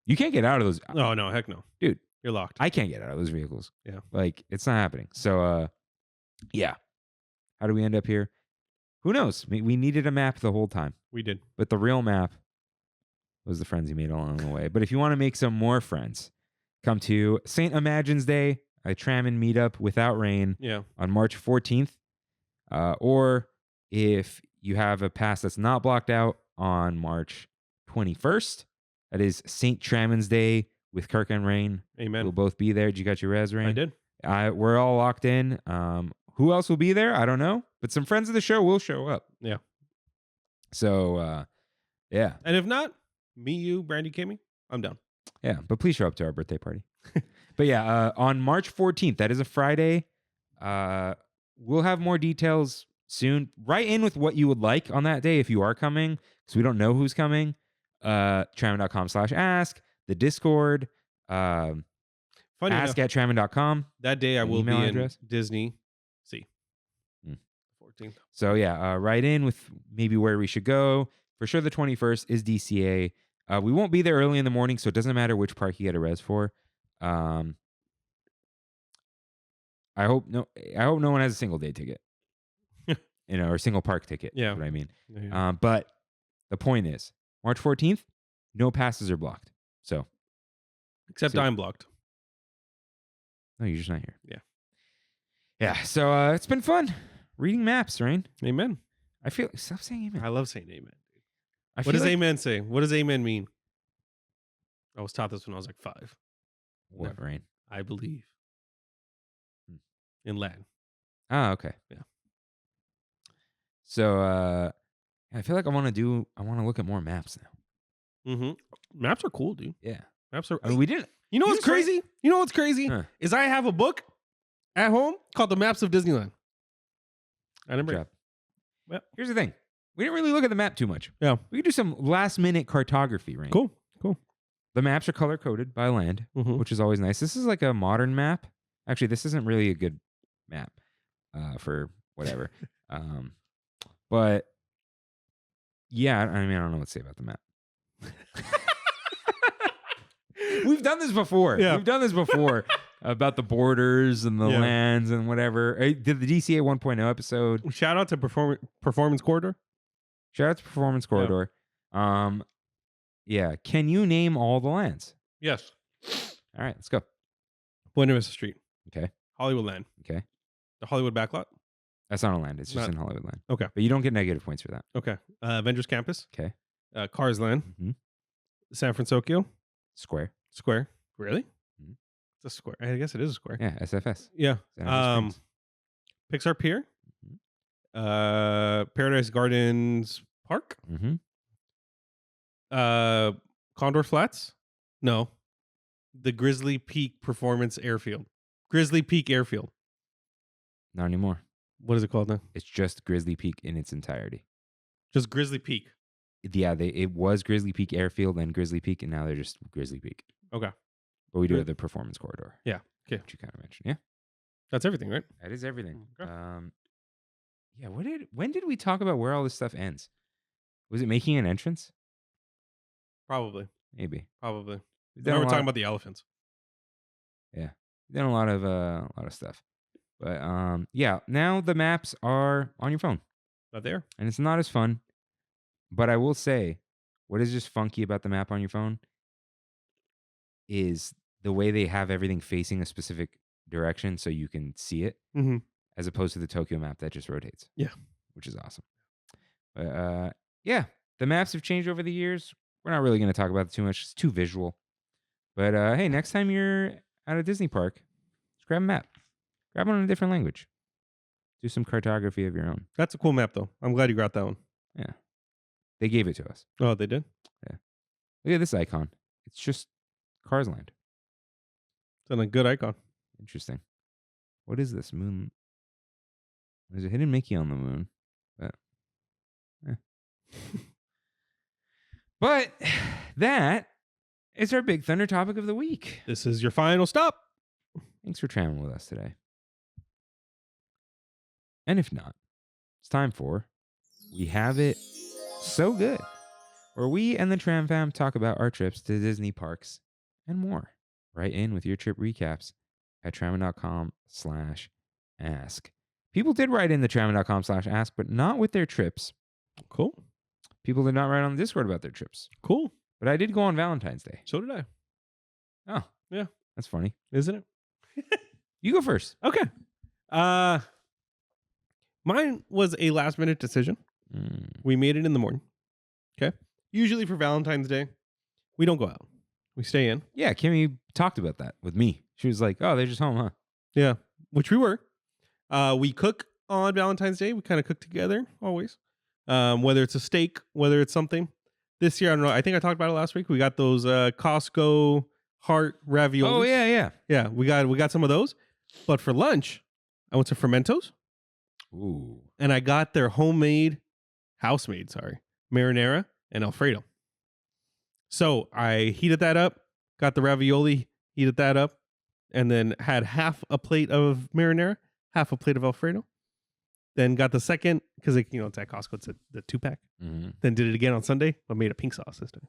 You can't get out of those. Oh no, heck no. Dude. You're locked. I can't get out of those vehicles. Yeah. Like, it's not happening. So, yeah. How do we end up here? Who knows? We needed a map the whole time. We did. But the real map was the friends you made along the way. But if you want to make some more friends, come to St. Imagine's Day, a Trammin meetup without rain Yeah. on March 14th. Or if you have a pass that's not blocked out on March 21st, that is St. Trammin's Day with Kirk and Rain. Amen. We'll both be there. Did you got your res, Rain? I did. We're all locked in. Who else will be there? I don't know. But some friends of the show will show up. Yeah. So, yeah. And if not, me, you, Brandy, Kimmy, I'm down. Yeah. But please show up to our birthday party. But yeah, on March 14th, that is a Friday. We'll have more details soon. Write in with what you would like on that day if you are coming, because we don't know who's coming. Trammin.com/ask, the Discord, Funny ask enough, at Trammin.com. that day I an will be email in address? Disney. See. Mm. 14th. So yeah, write in with maybe where we should go. For sure, the 21st is DCA. We won't be there early in the morning, so it doesn't matter which park you get a res for. I hope no one has a single day ticket, or a single park ticket. Yeah. That's what I mean. Yeah. But the point is, March 14th, no passes are blocked. So, Except so- I'm blocked. no, you're just not here. Yeah. Yeah. So it's been fun reading maps, Rain. Amen. I feel stop saying amen. I love saying amen. I What feel does like, amen say? What does amen mean? I was taught this when I was like 5. What, Rain? I believe. Hmm. In Latin. Ah, okay. Yeah. So I feel like I want to look at more maps now. Mm-hmm. Maps are cool, dude. Yeah. Maps are. I mean, we didn't. You know you what's just read- crazy? You know what's crazy? Huh. Is I have a book at home called The Maps of Disneyland. I Good never. job. Yep. Here's the thing. We didn't really look at the map too much. Yeah. We could do some last minute cartography, Rain. Cool. The maps are color coded by land, Mm-hmm. which is always nice. This is like a modern map. Actually, this isn't really a good map for whatever. But yeah, I mean, I don't know what to say about the map. We've done this before. Yeah. We've done this before about the borders and the Yeah. lands and whatever. I did the DCA 1.0 episode. Shout out to Performance Corridor. Shout out to Performance Corridor. Yeah. Can you name all the lands? Yes. All right, let's go. Buena Vista Street. Okay. Hollywood Land. Okay. The Hollywood Backlot. That's not a land. It's just Not- in Hollywood Land. Okay. But you don't get negative points for that. Okay. Avengers Campus. Okay. Cars Land. Mm-hmm. San Francisco Square. Square. Really? Mhm. It's a square. I guess it is a square. Yeah, SFS. Yeah. San Jose Springs. Pixar Pier. Mhm. Paradise Gardens Park. Mm-hmm. Condor Flats. No. The Grizzly Peak Performance Airfield. Grizzly Peak Airfield. Not anymore. What is it called now? It's just Grizzly Peak in its entirety. Just Grizzly Peak. Yeah, it was Grizzly Peak Airfield and Grizzly Peak, and now they're just Grizzly Peak. Okay. But we do Good. have the Performance Corridor. Yeah. Okay. Which you kind of mentioned. Yeah. That's everything, right? That is everything. Okay. Yeah. When did we talk about where all this stuff ends? Was it making an entrance? Probably. Maybe. Probably. We've Now done we're a talking lot- about the elephants. We've done a lot of stuff. But yeah, now the maps are on your phone. Not there. And it's not as fun. But I will say, what is just funky about the map on your phone is the way they have everything facing a specific direction so you can see it, Mm-hmm. as opposed to the Tokyo map that just rotates. Yeah. Which is awesome. But yeah, the maps have changed over the years. We're not really going to talk about it too much. It's too visual. But hey, next time you're at a Disney park, just grab a map. Grab one in a different language. Do some cartography of your own. That's a cool map, though. I'm glad you got that one. Yeah. They gave it to us. Oh, they did? Look at this icon. It's just Cars Land. It's a good icon. Interesting. What is this? Moon. There's a hidden Mickey on the moon. But that is our Big Thunder topic of the week. This is your final stop. Thanks for traveling with us today. And if not, it's time for We Have It So Good, where we and the Tram Fam talk about our trips to Disney parks and more. Write in with your trip recaps at trammin.com/ask. People did write in the trammin.com/ask, but not with their trips. Cool. People did not write on the Discord about their trips. Cool. But I did go on Valentine's Day. So did I. Oh. Yeah. That's funny. Isn't it? You go first. Okay. Mine was a last minute decision. We made it in the morning. Okay. Usually for Valentine's Day, we don't go out. We stay in. Yeah, Kimmy talked about that with me. She was like, "Oh, they're just home, huh?" Yeah, which we were. We cook on Valentine's Day. We kind of cook together always. Whether it's a steak, whether it's something. This year, I don't know. I think I talked about it last week. We got those Costco heart raviolis. Oh yeah. Yeah. We got some of those. But for lunch, I went to Fermentos Ooh. and I got their house-made, marinara and Alfredo. So I heated that up, got the ravioli, heated that up, and then had half a plate of marinara, half a plate of Alfredo. Then got the second, because it's at Costco, it's the 2-pack. Mm-hmm. Then did it again on Sunday, but made a pink sauce this time.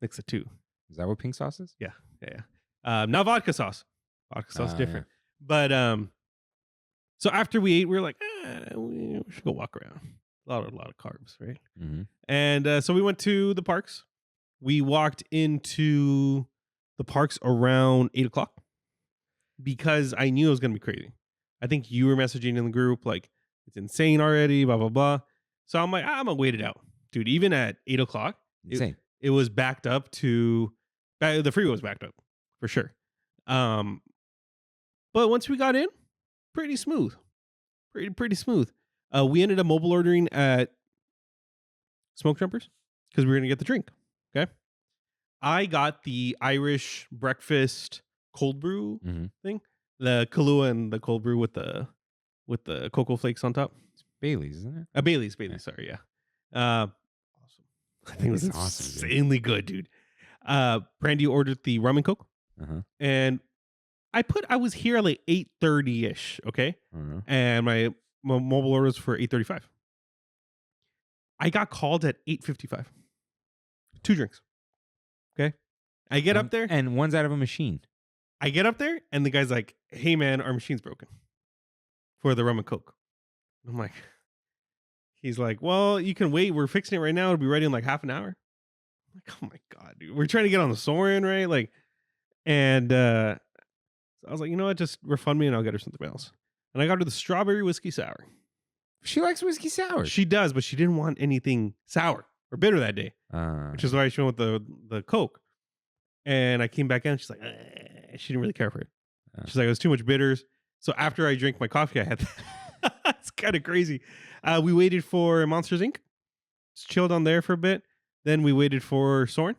Mixed the two. Is that what pink sauce is? Yeah. Not vodka sauce. Vodka sauce different. But so after we ate, we were like, we should go walk around. A lot of carbs, right? Mm-hmm. And so we went to the parks. We walked into the parks around 8:00 because I knew it was going to be crazy. I think you were messaging in the group like, it's insane already, blah, blah, blah. So I'm like, I'm going to wait it out. Dude, even at 8:00, Insane. it was backed up to, the freeway was backed up for sure. But once we got in, pretty smooth. Pretty smooth. We ended up mobile ordering at Smoke Jumpers because we were going to get the drink. Okay. I got the Irish breakfast cold brew thing, the Kahlua and the cold brew with the cocoa flakes on top. It's Bailey's, isn't it? Bailey's. Sorry, yeah. Awesome. I think it was awesome, insanely good, dude. Brandy ordered the rum and coke, and I was here at like 8:30 ish. Okay, and my mobile order was for 8:35. I got called at 8:55. 2 drinks. Okay. I get up there. And one's out of a machine. I get up there and the guy's like, "Hey man, our machine's broken for the rum and coke." I'm like, he's like, "Well, you can wait. We're fixing it right now. It'll be ready in like half an hour." I'm like, "Oh my God, dude. We're trying to get on the Soarin', right?" Like, and so I was like, "You know what? Just refund me and I'll get her something else." And I got her the strawberry whiskey sour. She likes whiskey sour. She does, but she didn't want anything sour or bitter that day, which is why she went with the Coke. And I came back in, she's like, she didn't really care for it. She's like, it was too much bitters. So after I drank my coffee, I had that. It's kind of crazy. We waited for Monsters Inc. Just chilled on there for a bit. Then we waited for Soarin'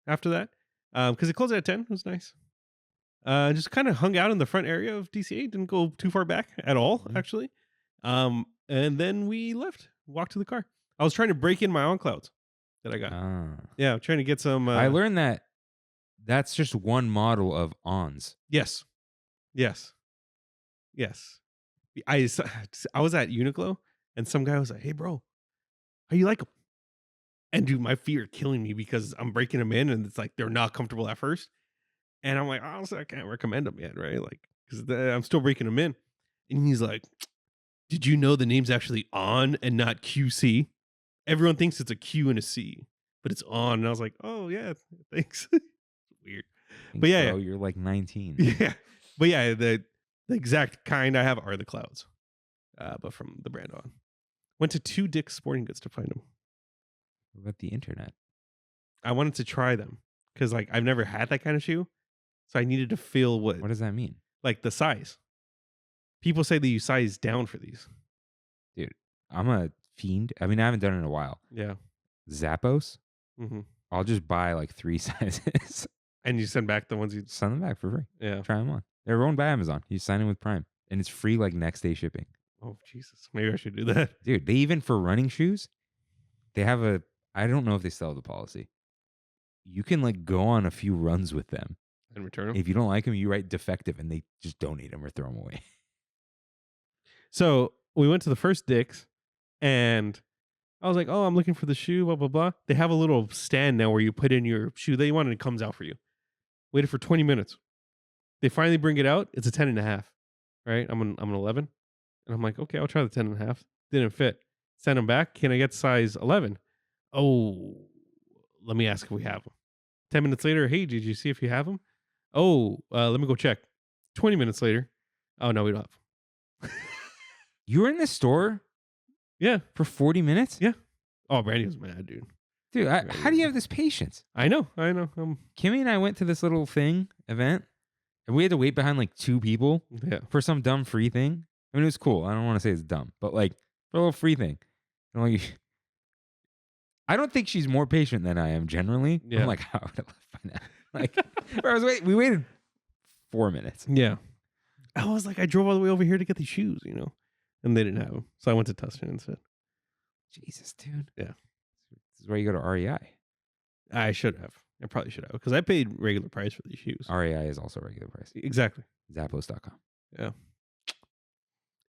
after that because it closed at 10. It was nice. Just kind of hung out in the front area of DCA. Didn't go too far back at all, actually. And then we left, walked to the car. I was trying to break in my on-clouds that I got. Yeah, I'm trying to get some. I learned that that's just one model of ons. Yes. I was at Uniqlo and some guy was like, "Hey, bro, how you like them?" And dude, my feet are killing me because I'm breaking them in and it's like they're not comfortable at first. And I'm like, honestly, I can't recommend them yet, right? Like, because I'm still breaking them in. And he's like, "Did you know the name's actually On and not QC? Everyone thinks it's a Q and a C, but it's On." And I was like, "Oh yeah, thanks." Weird, but yeah, bro, you're like 19. Yeah, but yeah, the exact kind I have are the clouds, but from the brand On. Went to 2 Dick's Sporting Goods to find them. What about the internet? I wanted to try them because like I've never had that kind of shoe, so I needed to feel what does that mean? Like the size. People say that you size down for these. Dude, I'm a fiend. I mean, I haven't done it in a while. Yeah. Zappos. Mm-hmm. I'll just buy like 3 sizes. And you send back the ones you send them back for free. Yeah. Try them on. They're owned by Amazon. You sign in with Prime. And it's free like next day shipping. Oh, Jesus. Maybe I should do that. Dude, they even for running shoes, they have I don't know if they still have the policy. You can like go on a few runs with them. And return them? If you don't like them, you write defective and they just donate them or throw them away. So we went to the first Dick's and I was like, "Oh, I'm looking for the shoe, blah, blah, blah." They have a little stand now where you put in your shoe that you want and it comes out for you. Waited for 20 minutes. They finally bring it out. It's a 10.5, right? I'm an 11. And I'm like, okay, I'll try the 10.5. Didn't fit. Send them back. Can I get size 11? Oh, let me ask if we have them. 10 minutes later, "Hey, did you see if you have them?" "Oh, let me go check." 20 minutes later, "Oh, no, we don't have them." You were in the store? Yeah. For 40 minutes? Yeah. Oh, Brandy was mad, dude. Dude, how do you have this patience? I know. Kimmy and I went to this little event, and we had to wait behind like 2 people Yeah. for some dumb free thing. I mean, it was cool. I don't want to say it's dumb, but like for a little free thing. And I'm like, I don't think she's more patient than I am generally. Yeah. I'm like, how would I left by now? Like, we waited 4 minutes. Yeah. I was like, I drove all the way over here to get these shoes, and they didn't have them. So I went to Tustin instead. Jesus, dude. Yeah. This is where you go to REI. I should have. I probably should have because I paid regular price for these shoes. REI is also regular price. Exactly. Zappos.com. Yeah.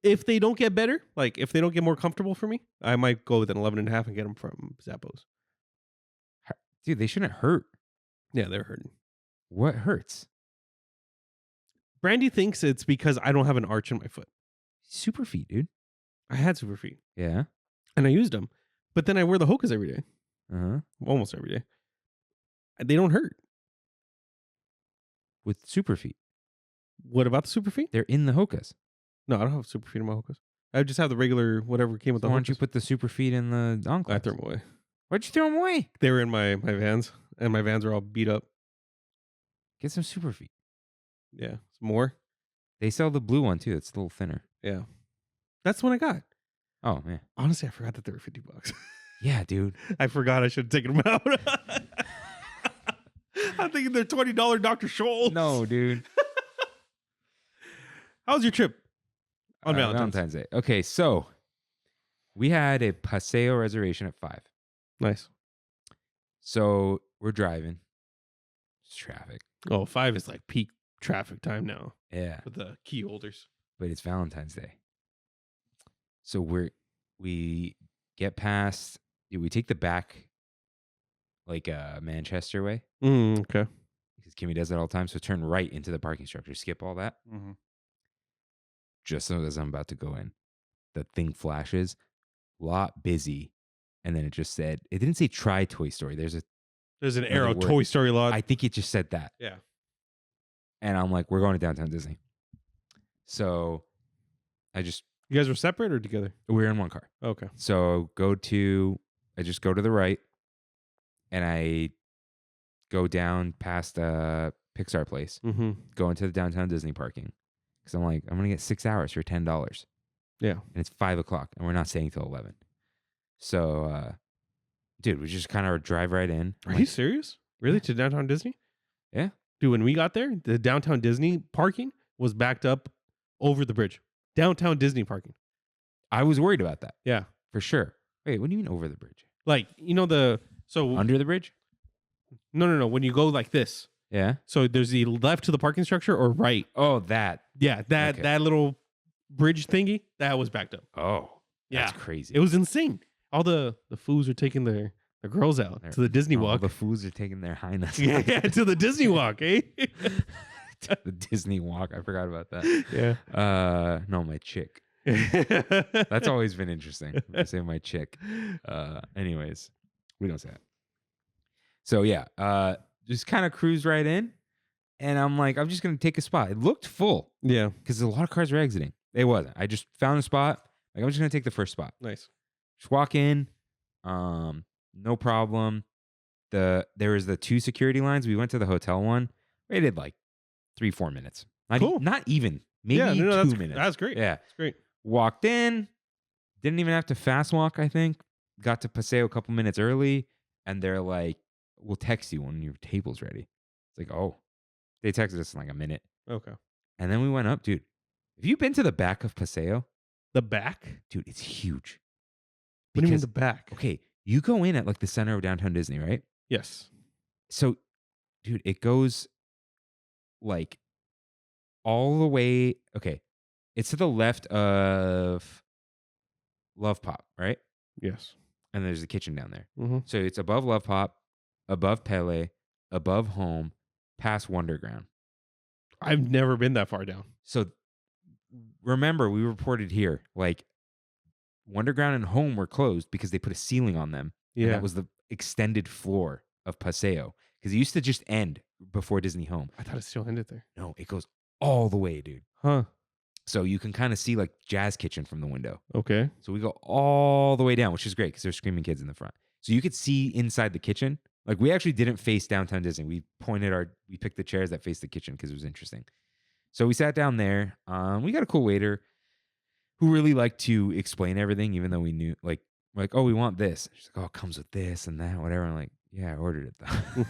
If they don't get better, like if they don't get more comfortable for me, I might go with an 11.5 and get them from Zappos. Dude, they shouldn't hurt. Yeah, they're hurting. What hurts? Brandy thinks it's because I don't have an arch in my foot. Super feet, dude. I had super feet Yeah. and I used them, but then I wear the Hokas every day, Uh-huh. almost every day. They don't hurt. With super feet. What about the super feet? They're in the Hokas. No, I don't have super feet in my Hokas. I just have the regular whatever came with the Why Hokas. don't you put the super feet in the I Enclaves? threw them away. Why'd you throw them away? They were in my Vans, and my Vans are all beat up. Get some super feet. Yeah, some more. They sell the blue one too. It's a little thinner. Yeah, that's the one I got. Oh man. Honestly, I forgot that they were $50. Yeah, dude. I forgot I should have taken them out. I'm thinking they're $20 Dr. Scholl's. No, dude. How was your trip on Valentine's? Day. Okay, so we had a Paseo reservation at 5. Nice. So we're driving. It's traffic. Oh, 5 is like peak traffic time now Yeah. with the key holders. But it's Valentine's Day. So we get past, we take the back like Manchester way. Okay. Because Kimmy does that all the time. So turn right into the parking structure. Skip all that. Mm-hmm. Just as I'm about to go in, the thing flashes, lot busy. And then it just said, it didn't say try Toy Story. There's an another arrow word. Toy Story lot. I think it just said that. Yeah. And I'm like, we're going to downtown Disney. So You guys were separate or together? we're in one car. Okay. So I just go to the right and I go down past Pixar place, Mm-hmm. go into the downtown Disney parking. Because I'm like, I'm going to get 6 hours for $10. Yeah. And it's 5 o'clock and we're not staying till 11. So, dude, we just kind of drive right in. Are you serious? Really? To downtown Disney? Yeah. Dude, when we got there, the downtown Disney parking was backed up over the bridge. Downtown Disney parking. I was worried about that. Yeah. For sure. Wait, what do you mean over the bridge? Like, Under the bridge? No. When you go like this. Yeah. So there's the left to the parking structure or right. Oh, that. Yeah, Okay. that little bridge thingy, that was backed up. Oh, that's Yeah. crazy. It was insane. All the foos are taking their girls out to the Disney All walk. the fools are taking their highness. yeah, to the Disney walk, eh? The Disney walk. I forgot about that. Yeah. No, my chick. That's always been interesting. I say my chick. Anyways, we don't say that. So yeah, just kind of cruise right in, and I'm like, I'm just gonna take a spot. It looked full Yeah. because a lot of cars were exiting. It wasn't. I just found a spot. Like I'm just gonna take the first spot. Nice. Just walk in. No problem. There was the 2 security lines. We went to the hotel one. Waited like 3-4 minutes. Cool. Not even. Maybe yeah, 2 that's, minutes. That's great. Yeah. That's great. Walked in. Didn't even have to fast walk, I think. Got to Paseo a couple minutes early. And they're like, we'll text you when your table's ready. It's like, oh. They texted us in like a minute. Okay. And then we went up. Dude, have you been to the back of Paseo? The back? Dude, it's huge. What do you mean Because- the back? Okay, you go in at like the center of downtown Disney, right? Yes. So, dude, it goes like all the way. Okay, it's to the left of Love Pop, right? Yes. And there's a kitchen down there. Mm-hmm. So it's above Love Pop, above Pele, above Home, past Wonderground. I've never been that far down. So remember, we reported here like Wonderground and Home were closed because they put a ceiling on them. Yeah. And that was the extended floor of Paseo because it used to just end before Disney Home. I thought it still ended there. No, it goes all the way, dude. Huh. So you can kind of see like Jazz Kitchen from the window. Okay. So we go all the way down, which is great because there's screaming kids in the front. So you could see inside the kitchen. Like we actually didn't face downtown Disney. We picked the chairs that faced the kitchen because it was interesting. So we sat down there. We got a cool waiter who really liked to explain everything, even though we knew like, oh, we want this. She's like, oh, it comes with this and that, whatever. I'm like, yeah, I ordered it though.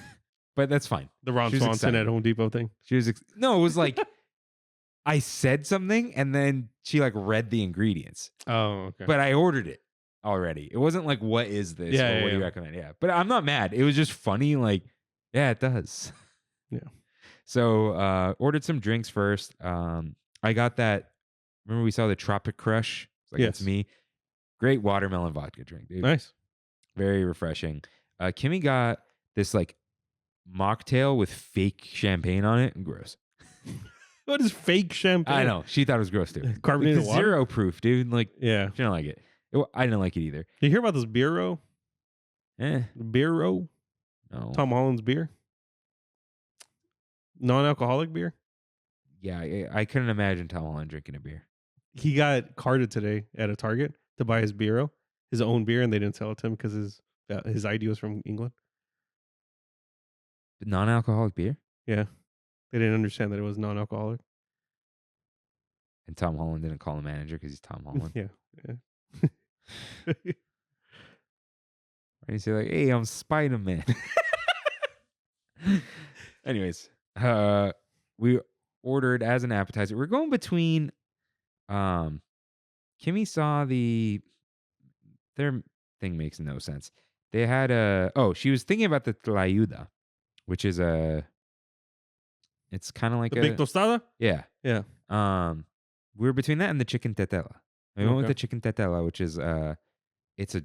But that's fine. The Ron She was Swanson excited. at Home Depot thing. She was no, it was like I said something and then she like read the ingredients, Oh, okay. but I ordered it already. It wasn't like, what is this? Yeah, or yeah, what do you yeah. recommend? Yeah, but I'm not mad. It was just funny. Like, yeah, it does. Yeah. So ordered some drinks first. I got that. Remember we saw the Tropic Crush? It's like, it's Yes. me. Great watermelon vodka drink, dude. Nice. Very refreshing. Kimmy got this like mocktail with fake champagne on it. Gross. What is fake champagne? I know. She thought it was gross too. Carbonated Like, water? zero proof, dude. Like, Yeah. she didn't like it. I didn't like it either. You hear about this beer row? Eh, Beer row? no. Tom Holland's beer? Non-alcoholic beer? Yeah, I couldn't imagine Tom Holland drinking a beer. He got carded today at a Target to buy his beer, his own beer, and they didn't sell it to him because his ID was from England. Non-alcoholic beer? Yeah. They didn't understand that it was non-alcoholic. And Tom Holland didn't call the manager because he's Tom Holland. Yeah. Right? You say like, hey, I'm Spider-Man. Anyways, we ordered as an appetizer. We're going between Kimmy saw their thing makes no sense. They had she was thinking about the tlayuda, which is it's kind of like The big tostada? yeah. Yeah. We were between that and the chicken tetela. We went with Okay. the chicken tetela, which is it's a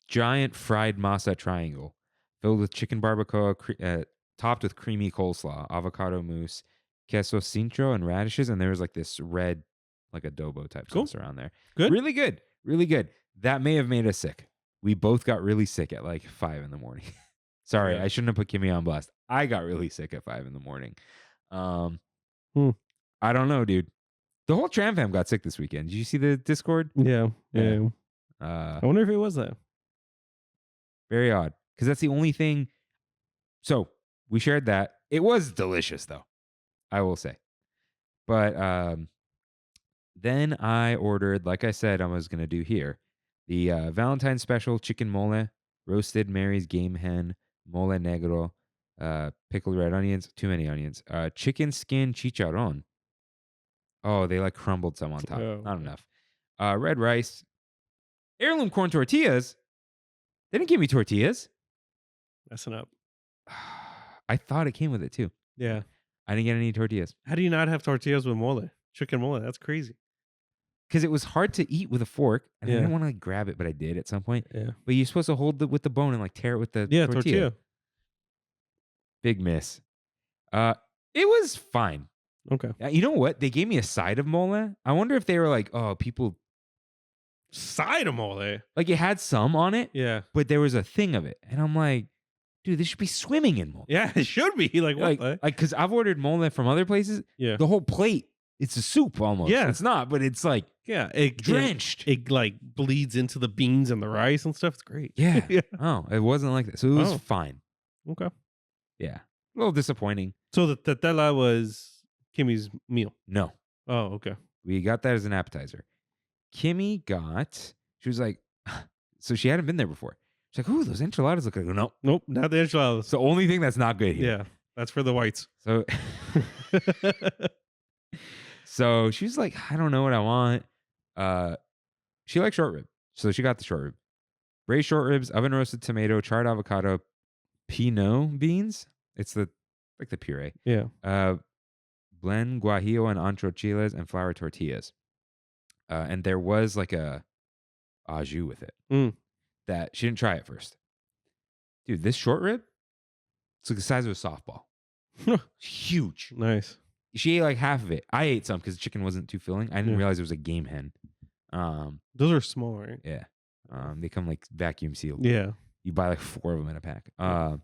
giant fried masa triangle filled with chicken barbacoa, topped with creamy coleslaw, avocado mousse, queso cincho, and radishes. And there was like this red, like adobo type Cool. sauce around there. Good. Really good. Really good. That may have made us sick. We both got really sick at like 5 a.m. Sorry, Yeah. I shouldn't have put Kimmy on blast. I got really sick at 5 a.m. Hmm. I don't know, dude. The whole Tram fam got sick this weekend. Did you see the Discord? Yeah. Yeah. I wonder if it was that. Very odd. Because that's the only thing. So we shared that. It was delicious, though, I will say. But then I ordered, like I said I was going to do here, the Valentine's special chicken mole, roasted Mary's game hen, mole negro, pickled red onions, too many onions, chicken skin chicharron. Oh, they like crumbled some on top. Oh, Not okay. enough. Red rice, heirloom corn tortillas. They didn't give me tortillas. Messing up. I thought it came with it too. Yeah. I didn't get any tortillas How do you not have tortillas with mole? Chicken mole. That's crazy. because it was hard to eat with a fork. And I Yeah. didn't want to like grab it, but I did at some point. Yeah. But you're supposed to hold it with the bone and like tear it with the Yeah, tortilla. Big miss. It was fine. Okay. You know what? They gave me a side of mole. I wonder if they were like, oh, people Side of mole. like it had some on it, Yeah. but there was a thing of it, and I'm like, dude, this should be swimming in mole. Yeah, it should be. Like, what the? Like, because I've ordered mole from other places. Yeah. The whole plate, it's a soup almost. Yeah. It's not, but it's like Yeah. It drenched. It like bleeds into the beans and the rice and stuff. It's great. Yeah. Yeah. Oh, it wasn't like that. So it was Oh. fine. Okay. Yeah. A little disappointing. So the tetela was Kimmy's meal. No. Oh, okay. We got that as an appetizer. Kimmy she was like, so she hadn't been there before. She's like, ooh, those enchiladas look like, no. Nope, not the enchiladas. It's the only thing that's not good here. Yeah, that's for the whites. So, so she's like, I don't know what I want. She likes short rib. So she got the short rib. Braised short ribs, oven roasted tomato, charred avocado, pinot beans. It's the puree. Yeah. Blend guajillo and ancho chiles and flour tortillas. And there was like a au jus with it. Mm. That she didn't try it first. Dude, this short rib, it's like the size of a softball. It's huge. Nice. She ate like half of it. I ate some because the chicken wasn't too filling. I didn't Yeah. realize it was a game hen. Those are small, right? Yeah. They come like vacuum sealed. Yeah. You buy like 4 of them in a pack. Yeah.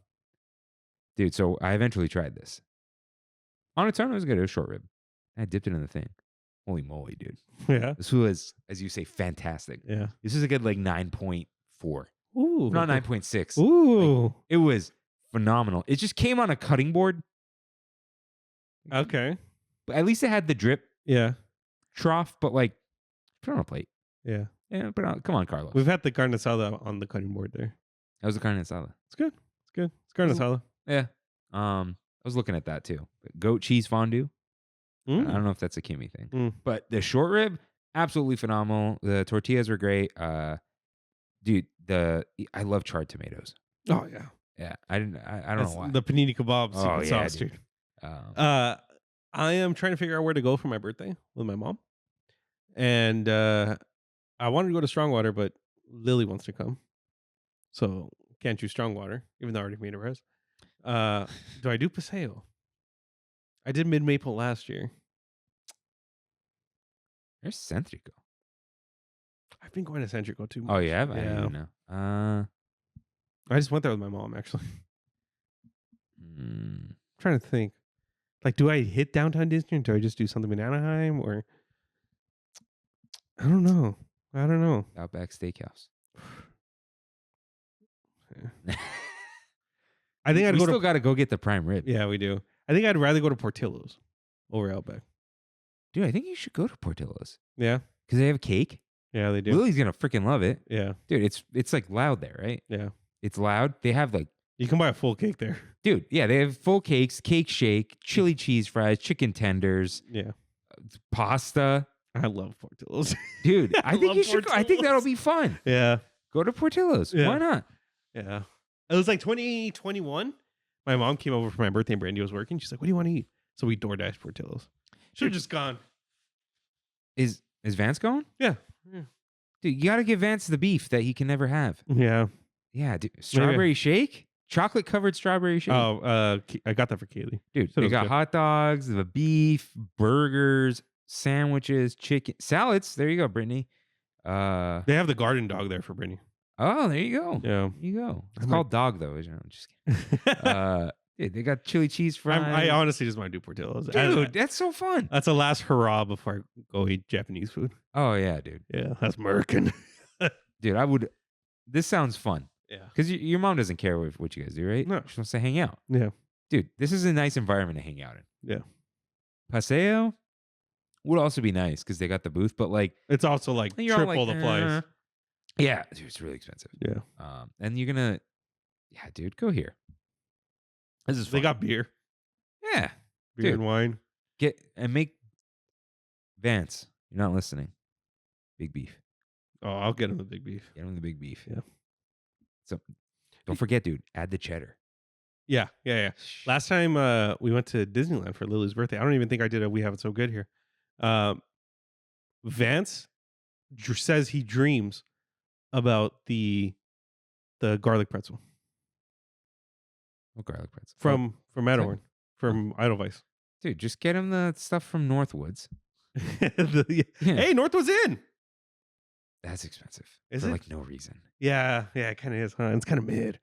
Dude, so I eventually tried this. On its own, it was good. It was short rib. I dipped it in the thing. Holy moly, dude. Yeah. This was, as you say, fantastic. Yeah. This is a good like 9.4. Ooh. Not 9.6. Ooh. It was phenomenal. It just came on a cutting board. Okay. But at least it had the drip Yeah. trough, but like, put it on a plate. Yeah. Yeah, put it on. Come on, Carlos. We've had the carne asada on the cutting board there. That was the carne asada. It's good. It's good. It's carne asada. Yeah. I was looking at that too. Goat cheese fondue. I don't know if that's a Kimmy thing. But the short rib, absolutely phenomenal. The tortillas were great. Dude, I love charred tomatoes. Oh yeah. Yeah. I don't know why. The panini kebab secret sauce, dude. dude. I am trying to figure out where to go for my birthday with my mom. And I wanted to go to Strongwater, but Lily wants to come. So can't choose Strongwater, even though I already made a res. Do I do Paseo? I did Mid Maple last year. There's Centrico. I've been going to Centrico too much. Oh, yeah? Yeah. I don't know. I just went there with my mom, actually. Trying to think. Like, do I hit downtown Disney or do I just do something in Anaheim? Or I don't know. Outback Steakhouse. I think We still got to go get the prime rib. Yeah, we do. I think I'd rather go to Portillo's over Outback. Dude, I think you should go to Portillo's. Yeah. Because they have cake. Yeah, they do. Lily's going to freaking love it. Yeah. Dude, it's like loud there, right? Yeah. It's loud. They have like, You can buy a full cake there. dude, yeah, they have full cakes, cake shake, chili cheese fries, chicken tenders, Yeah. pasta. I love Portillo's. Dude, I think love you should go. I think that'll Portillo's. be fun. Yeah. Go to Portillo's. Yeah. Why not? Yeah. It was like 2021. My mom came over for my birthday and Brandy was working. She's like, what do you want to eat? So we DoorDashed Portillo's. Should have just gone. Is Vance going? Yeah. Dude, you got to give Vance the beef that he can never have. Yeah. Yeah, dude. Strawberry shake? Chocolate covered strawberry shake. Oh, I got that for Kaylee. Dude, So it they was got good. hot dogs, the beef, burgers, sandwiches, chicken, salads. There you go, Brittany. They have the garden dog there for Brittany. Oh, there you go. Yeah. There you go. It's I'm called dog though. I'm just kidding. Dude, they got chili cheese fries. I honestly just want to do Portillo's. Dude, that's so fun. That's a last hurrah before I go eat Japanese food. Oh yeah, dude. Yeah, that's American. Dude, I would. This sounds fun Yeah. because your mom doesn't care what you guys do, right? No. She wants to hang out. Yeah. Dude, this is a nice environment to hang out in. Yeah. Paseo would also be nice because they got the booth, but like It's also like you're all triple like, the price. Yeah, dude, it's really expensive. Yeah. And you're gonna, yeah, dude, go here. This is fun. They got beer. Yeah, Beer Dude. and wine. get and make Vance. You're not listening. Big beef. Oh, I'll get him the big beef. Get him the big beef. Yeah. So don't forget, dude. Add the cheddar. Yeah. Last time we went to Disneyland for Lily's birthday. I don't even think I did a We Have It So Good here. Vance says he dreams about the garlic pretzel Oh, garlic pretzel. from Matterhorn, from Edelweiss. Dude, just get him the stuff from Northwoods. Yeah. Yeah. Hey, North was in. That's expensive. Is for it? like no reason. Yeah, it kind of is, huh? It's kind of mid.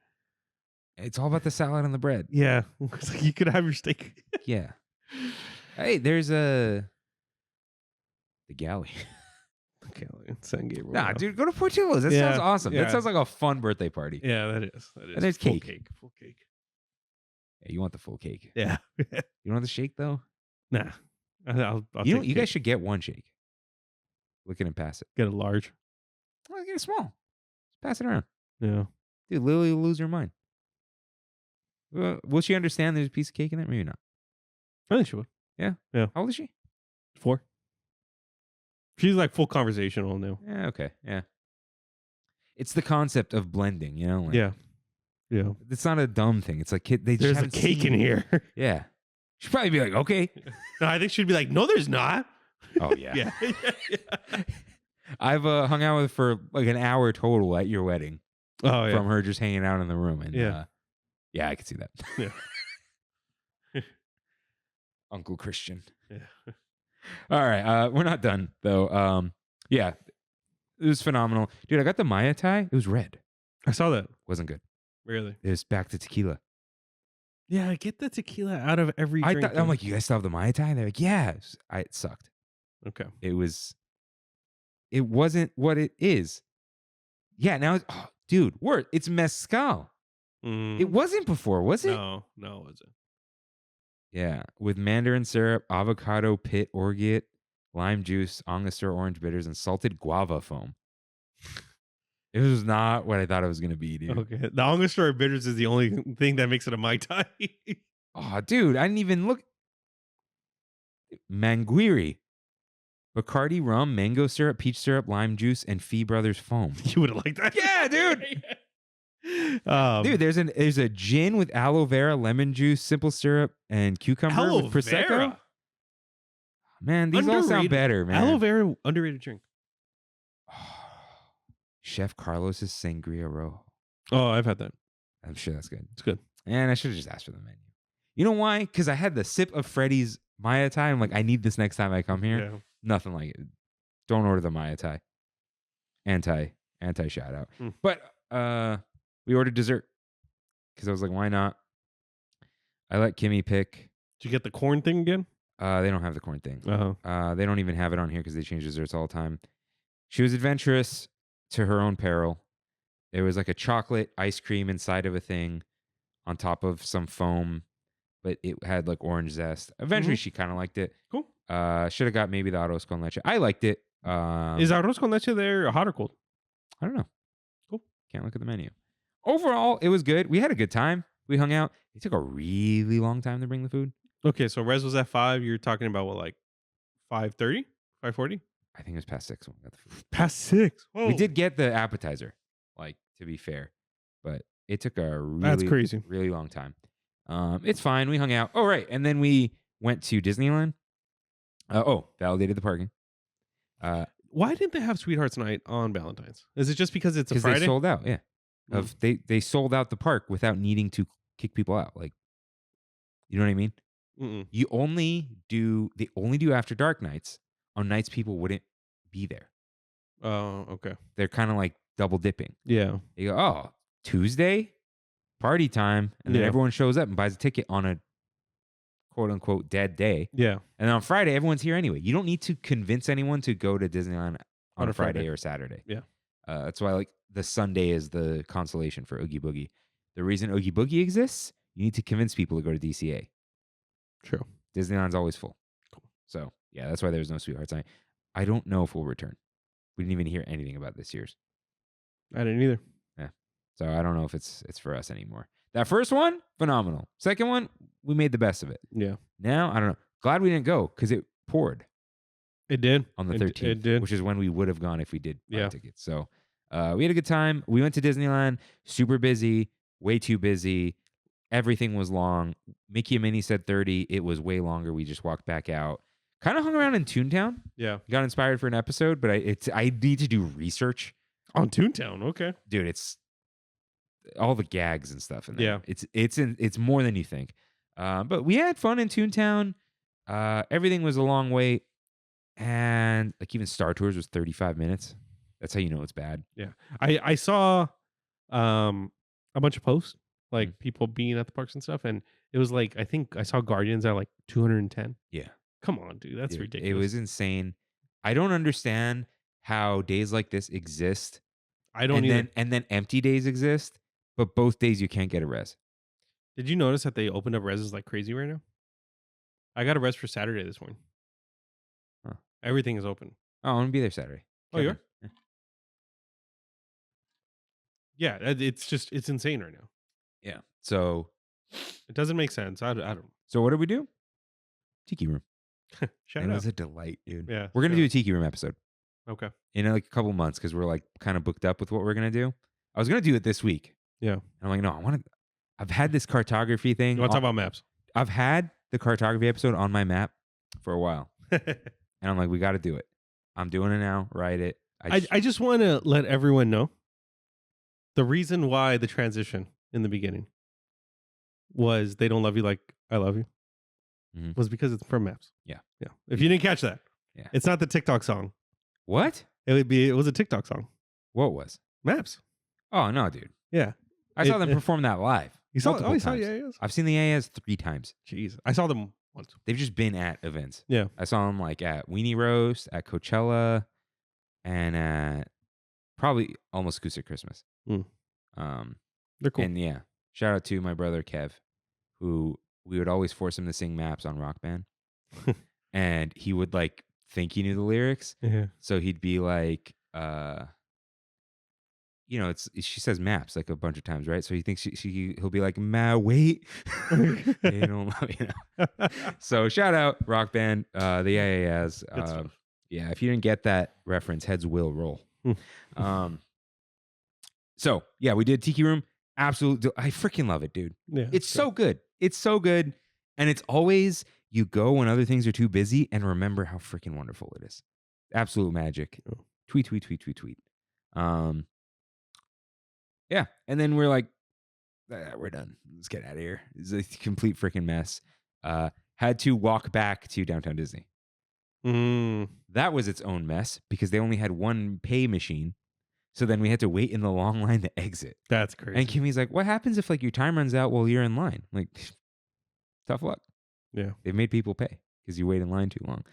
It's all about the salad and the bread. Yeah. It's like you could have your steak. Yeah. Hey, there's the galley. Okay, San Gabriel. Nah, dude, go to Portillo's. That Yeah, sounds awesome. yeah. That sounds like a fun birthday party. Yeah, that is. And there's Full cake. Full cake. Yeah, you want the full cake. Yeah. You don't want the shake though? Nah. I'll You take guys cake. should get one shake. Look at him pass it. Get a large. Well, get it small. Just pass it around. Yeah. Dude, Lily will lose her mind. Will she understand there's a piece of cake in there? Maybe not. I think she would. How old is she? 4. She's like full conversational now. Yeah, okay. Yeah. It's the concept of blending, you know? Like, Yeah. Yeah. It's not a dumb thing. It's like they just There's a haven't cake seen in here. Yeah. She'd probably be like, okay. No, I think she'd be like, no, there's not. Oh, yeah. Yeah. I've hung out with her for like an hour total at your wedding Oh, yeah. from her just hanging out in the room. And Yeah. Yeah, I could see that. Yeah. Uncle Christian. Yeah. All right. We're not done, though. Yeah. It was phenomenal. Dude, I got the Maya Thai. It was red. I saw that. Wasn't good. Really? It was back to tequila. Yeah, get the tequila out of every drink. I'm like, you guys still have the Maya Thai? They're like, yeah. It sucked. okay. It wasn't what it is. Yeah, now Dude, word, it's mezcal. It wasn't before, was it? No, it wasn't. Yeah, with mandarin syrup, avocado pit orgeat, lime juice, Angostura orange bitters, and salted guava foam. It was not what I thought it was going to be, dude. Okay. The Angostura bitters is the only thing that makes it a Mai Tai. Oh, dude, I didn't even look. Manguiri. Bacardi rum, mango syrup, peach syrup, lime juice, and Fee Brothers foam. You would have liked that. Yeah, dude. Dude, there's a gin with aloe vera, lemon juice, simple syrup, and cucumber Aloe with prosecco. vera. Man, these all sound better, man. Aloe vera, underrated drink. Chef Carlos's Sangria Rojo. Oh, I've had that. I'm sure that's good. It's good. And I should have just asked for the menu. You know why? Because I had the sip of Freddy's Maya Tai. I'm like, I need this next time I come here. Yeah. Nothing like it. Don't order the Maya Tai. Anti shout out. But we ordered dessert because I was like, why not? I let Kimmy pick. Did you get the corn thing again? They don't have the corn thing. Uh-huh. They don't even have it on here because they change desserts all the time. She was adventurous to her own peril. There was like a chocolate ice cream inside of a thing on top of some foam, but it had like orange zest. Eventually, she kind of liked it. Cool. Should have got maybe the arroz con leche. I liked it. Is arroz con leche there hot or cold? I don't know. Cool. Can't look at the menu. Overall, it was good. We had a good time. We hung out. It took a really long time to bring the food. Okay, so Res was at 5. You're talking about what, like 5:30, 5:40? I think it was past 6 when we got the food. Past 6. Whoa. We did get the appetizer, like, to be fair, but it took a That's crazy. really long time. It's fine. We hung out. Oh, right. And then we went to Disneyland. Validated the parking. Why didn't they have Sweethearts Night on Valentine's? Is it just because it's a Friday? They sold out, yeah. They sold out the park without needing to kick people out. Like, you know what I mean? They only do after dark nights on nights people wouldn't be there. Oh, okay. They're kind of like double dipping. Yeah. You go, oh, Tuesday, party time, and then everyone shows up and buys a ticket on a quote unquote dead day. Yeah. And then on Friday, everyone's here anyway. You don't need to convince anyone to go to Disneyland on a Friday or Saturday. Yeah. That's why like the Sunday is the consolation for Oogie Boogie. The reason Oogie Boogie exists, you need to convince people to go to DCA. True. Disneyland's always full. Cool. So yeah, that's why there's no Sweethearts Night. I don't know if we'll return. We didn't even hear anything about this year's. I didn't either. Yeah. So I don't know if it's for us anymore. That first one, phenomenal. Second one, we made the best of it. Yeah. Now, I don't know. Glad we didn't go because it poured. It did. On the 13th. It did. Which is when we would have gone if we did buy tickets. So we had a good time. We went to Disneyland. Super busy. Way too busy. Everything was long. Mickey and Minnie said 30. It was way longer. We just walked back out. Kind of hung around in Toontown. Yeah. Got inspired for an episode, but I need to do research. On Toontown, okay. Dude, it's all the gags and stuff in there. Yeah. It's more than you think. But we had fun in Toontown. Everything was a long wait. And like even Star Tours was 35 minutes. That's how you know it's bad. Yeah. I saw a bunch of posts, like people being at the parks and stuff. And it was like, I think I saw Guardians at like 210. Yeah. Come on, dude. That's ridiculous. It was insane. I don't understand how days like this exist. I don't either. And then empty days exist, but both days you can't get a res. Did you notice that they opened up reses like crazy right now? I got a res for Saturday this morning. Huh. Everything is open. Oh, I'm going to be there Saturday. Oh, you are? Yeah, it's insane right now. Yeah. So it doesn't make sense. I don't. So what did we do? Tiki room. Shout it out. was a delight, dude. Yeah. We're going to do a tiki room episode. Okay. In like a couple months because we're like kind of booked up with what we're going to do. I was going to do it this week. Yeah. And I'm like, no, I've had this cartography thing. You want to talk about maps? I've had the cartography episode on my map for a while. And I'm like, we got to do it. I'm doing it now. Write it. I just want to let everyone know the reason why the transition in the beginning was They Don't Love You Like I Love You was because it's from Maps. Yeah. Yeah. If you didn't catch that, it's not the TikTok song. What? It was a TikTok song. What was? Maps. Oh, no, dude. Yeah. I saw them perform that live. You saw? Multiple Oh, you saw times. AAs? I've seen the AAs 3 times. Jeez. I saw them once. They've just been at events. Yeah. I saw them like at Weenie Roast, at Coachella, and at probably almost Acoustic Christmas. Mm. Um, They're cool. And yeah, shout out to my brother Kev, who we would always force him to sing Maps on Rock Band. And he would like think he knew the lyrics. Yeah. So he'd be like, she says maps like a bunch of times, right? So he thinks he'll be like, wait. So shout out Rock Band, the IAS. Yeah, if you didn't get that reference, heads will roll. So yeah, we did Tiki Room. Absolutely, I freaking love it, dude. Yeah, it's so good. It's so good, and it's always you go when other things are too busy, and remember how freaking wonderful it is. Absolute magic. Oh. Tweet. Yeah, and then we're like, we're done. Let's get out of here. It's a complete freaking mess. Had to walk back to Downtown Disney. That was its own mess because they only had one pay machine. So then we had to wait in the long line to exit. That's crazy. And Kimmy's like, what happens if like your time runs out while you're in line? I'm like, tough luck. Yeah. They've made people pay because you wait in line too long.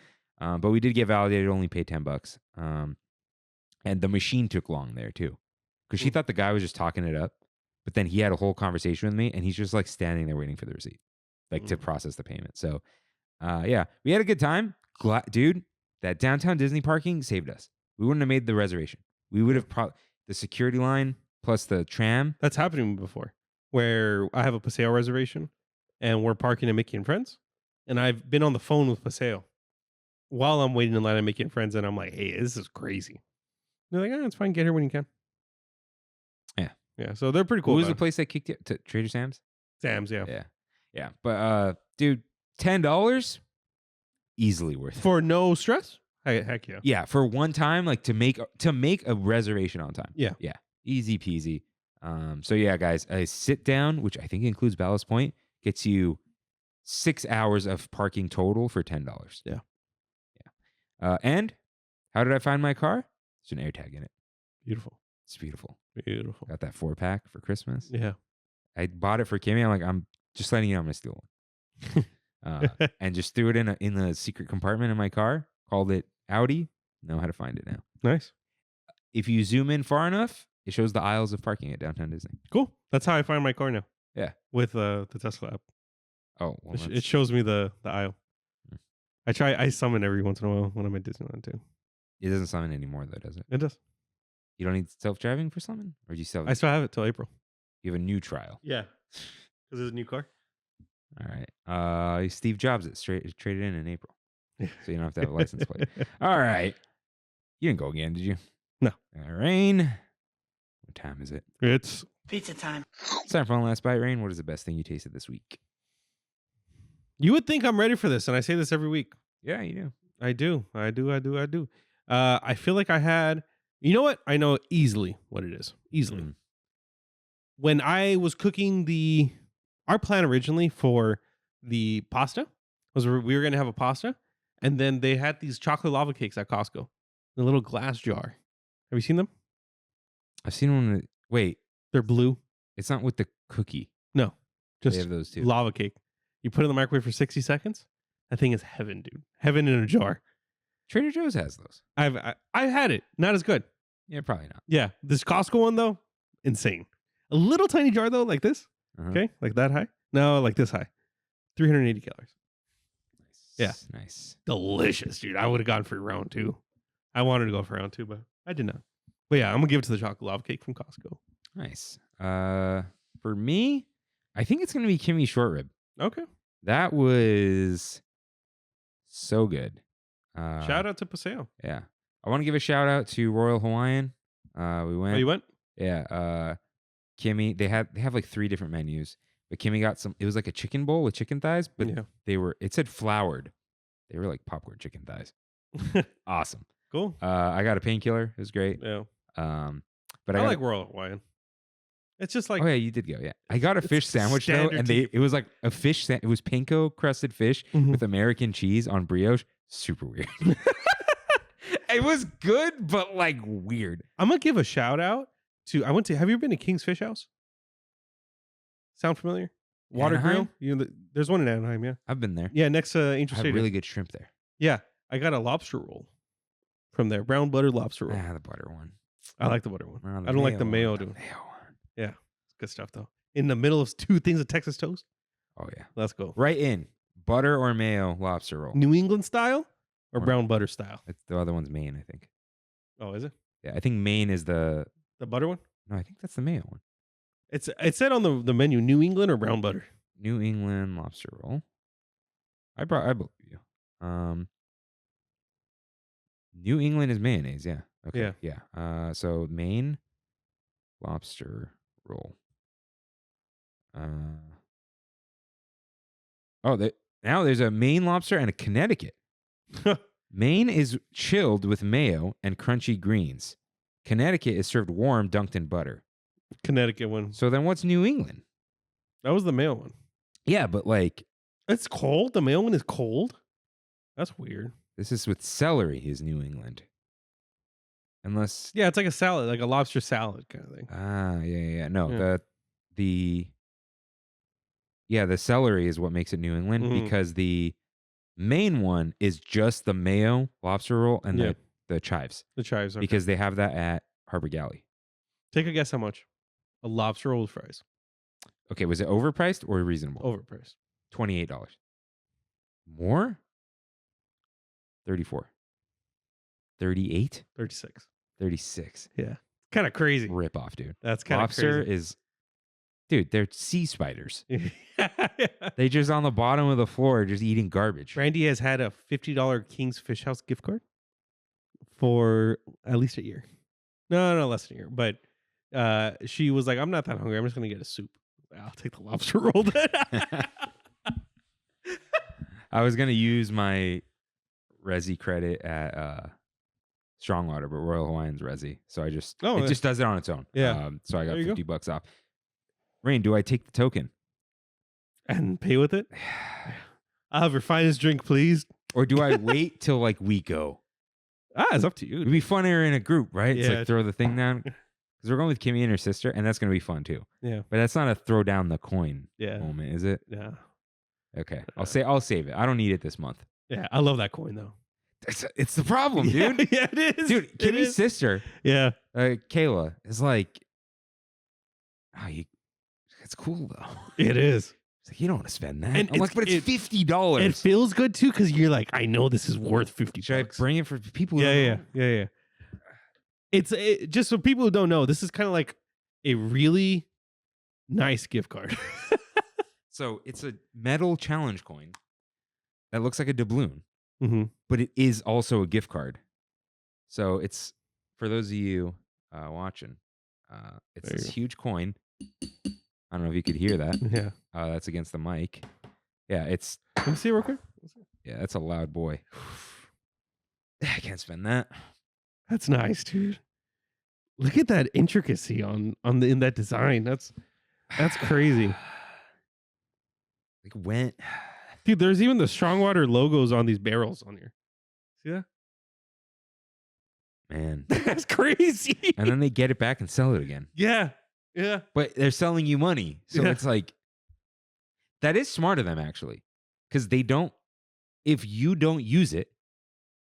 But we did get validated, only paid $10. And the machine took long there too. Because she thought the guy was just talking it up. But then he had a whole conversation with me and he's just like standing there waiting for the receipt. Like to process the payment. So yeah, we had a good time. Dude, that downtown Disney parking saved us. We wouldn't have made the reservation. We would have the security line plus the tram. That's happened to me before, where I have a Paseo reservation and we're parking at Mickey and Friends. And I've been on the phone with Paseo while I'm waiting in line at Mickey and Friends. And I'm like, hey, this is crazy. And they're like, it's fine. Get here when you can. Yeah. Yeah. So they're pretty cool. What was the place that kicked you to Trader Sam's? Sam's, yeah. Yeah. Yeah. But dude, $10 easily worth it. For no stress? Heck yeah. Yeah, for one time, like to make a reservation on time. Yeah. Yeah. Easy peasy. So yeah, guys, a sit down, which I think includes Ballast Point, gets you 6 hours of parking total for $10. Yeah. Yeah. And how did I find my car? There's an AirTag in it. Beautiful. It's beautiful. Beautiful. Got that 4-pack for Christmas. Yeah. I bought it for Kimmy. I'm like, I'm just letting you know I'm gonna steal one. And just threw it in the secret compartment in my car. Called it Addy. Know how to find it now. Nice. If you zoom in far enough, it shows the aisles of parking at Downtown Disney. Cool. That's how I find my car now. Yeah. With the Tesla app. Oh, well, it shows me the aisle. Hmm. I summon every once in a while when I'm at Disneyland too. It doesn't summon anymore though, does it? It does. You don't need self-driving for summon? Or do you still I still have it till April. You have a new trial. Yeah. Because it's a new car. All right. Steve Jobs it traded in April. So you don't have to have a license plate. All right. You didn't go again, did you? No. Rain. What time is it? It's pizza time. It's time for one last bite, Rain. What is the best thing you tasted this week? You would think I'm ready for this, and I say this every week. Yeah, you do. I do. I feel like I had. You know what? I know easily what it is. Easily. When I was cooking our plan originally for the pasta was we were going to have a pasta, and then they had these chocolate lava cakes at Costco in a little glass jar. Have you seen them? I've seen one. Wait, they're blue. It's not with the cookie. No, just they have those too. Lava cake. You put it in the microwave for 60 seconds. That thing is heaven, dude. Heaven in a jar. Trader Joe's has those. I've had it. Not as good. Yeah, probably not. Yeah, this Costco one though, insane. A little tiny jar though, like this. Okay, like that high. No, like this high. 380 calories. Nice. Yeah, nice, delicious, dude. I would have gone for round 2. I wanted to go for round 2, but I did not. But yeah, I'm gonna give it to the chocolate lava cake from Costco. Nice. For me, I think it's gonna be Kimmy's short rib. Okay. That was so good. Shout out to Paseo. Yeah. I want to give a shout out to Royal Hawaiian. We went. Oh, you went? Yeah. Kimmy, they have like 3 different menus, but Kimmy got some. It was like a chicken bowl with chicken thighs, but it said floured. They were like popcorn chicken thighs. Awesome. Cool. I got a painkiller. It was great. Yeah. But I like Royal Hawaiian. It's just like, oh yeah, you did go. Yeah, I got a fish sandwich though, and it was like a fish. It was panko crusted fish with American cheese on brioche. Super weird. It was good, but like weird. I'm gonna give a shout out to. Have you ever been to King's Fish House? Sound familiar? Water Anaheim? Grill. There's one in Anaheim. Yeah, I've been there. Yeah, next to Angel I have Stadium. really good shrimp there. Yeah, I got a lobster roll from there, brown butter lobster roll. The butter one. I like the butter one. Oh, I don't like the mayo, one, dude. mayo one. Yeah, good stuff though. In the middle of 2 things of Texas toast. Oh yeah. Let's go. Right in butter or mayo lobster roll. New England style or Or- brown butter style? It's the other one's Maine, I think. Oh, is it Yeah, I think Maine is the. the butter one? No, I think that's the mayo one. It said on the menu New England or brown butter. New England lobster roll. I believe you. New England is mayonnaise. Yeah. Okay. Yeah. So Maine lobster roll. Now there's a Maine lobster and a Connecticut. Maine is chilled with mayo and crunchy greens. Connecticut is served warm, dunked in butter. Connecticut one. So then what's New England? That was the mayo one. Yeah, but like It's cold. The mayo one is cold. That's weird. this is with celery is New England. Unless Yeah, it's like a salad, like a lobster salad kind of thing. yeah. No, Yeah. the celery is what makes it New England Mhm. because the main one is just the mayo lobster roll and Yeah. the chives The chives. Okay. because they have that at Harbor Galley. Take a guess how much a lobster roll with fries. Okay, was it overpriced or reasonable? Overpriced. $28. More? 34. 38? 36. 36. Yeah. Kind of crazy. Rip off, dude. That's kind of Lobster crazy. is, dude, they're sea spiders. Yeah. They just on the bottom of the floor just eating garbage. Randy has had a $50 King's Fish House gift card for at least a year. No, less than a year. But she was like, I'm not that hungry. I'm just going to get a soup. I'll take the lobster roll then. I was gonna use my Resi credit at Strongwater, but Royal Hawaiian's Resi, so it just does it on its own. Yeah. So I got There you go. $50 off. Rain, do I take the token, And pay with it? I'll have your finest drink, please. or do I wait till like we go? It's up to you. It'd be funnier in a group, right? It's Yeah. like throw the thing down because we're going with Kimmy and her sister, and that's gonna be fun too. Yeah. But that's not a throw down the coin Yeah. moment, is it? Yeah. Okay, I'll save it. I don't need it this month. Yeah. I love that coin, though. It's the problem, dude. Yeah, it is. Dude, It Kimmy's is. sister, Yeah. Kayla, is like, it's cool though. It is. It's like, you don't want to spend that. And I'm like, but it's $50. It feels good, too, because you're like, I know this is worth $50. Should I bring it for people who Yeah. don't know? It's just so people who don't know, this is kind of like a really nice gift card. So it's a metal challenge coin that looks like a doubloon, Mm-hmm. but it is also a gift card. So it's, for those of you watching, it's There you this go. huge coin. I don't know if you could hear that. Yeah. That's against the mic. Yeah, it's, Let me see it real quick. yeah, that's a loud boy. I can't spend that. That's nice, dude. Look at that intricacy in that design. That's crazy. Like when, Dude, there's even the Strongwater logos on these barrels on here. See that? man. That's crazy. And then they get it back and sell it again. Yeah. Yeah. But they're selling you money. So Yeah. it's like, that is smart of them actually. Because if you don't use it,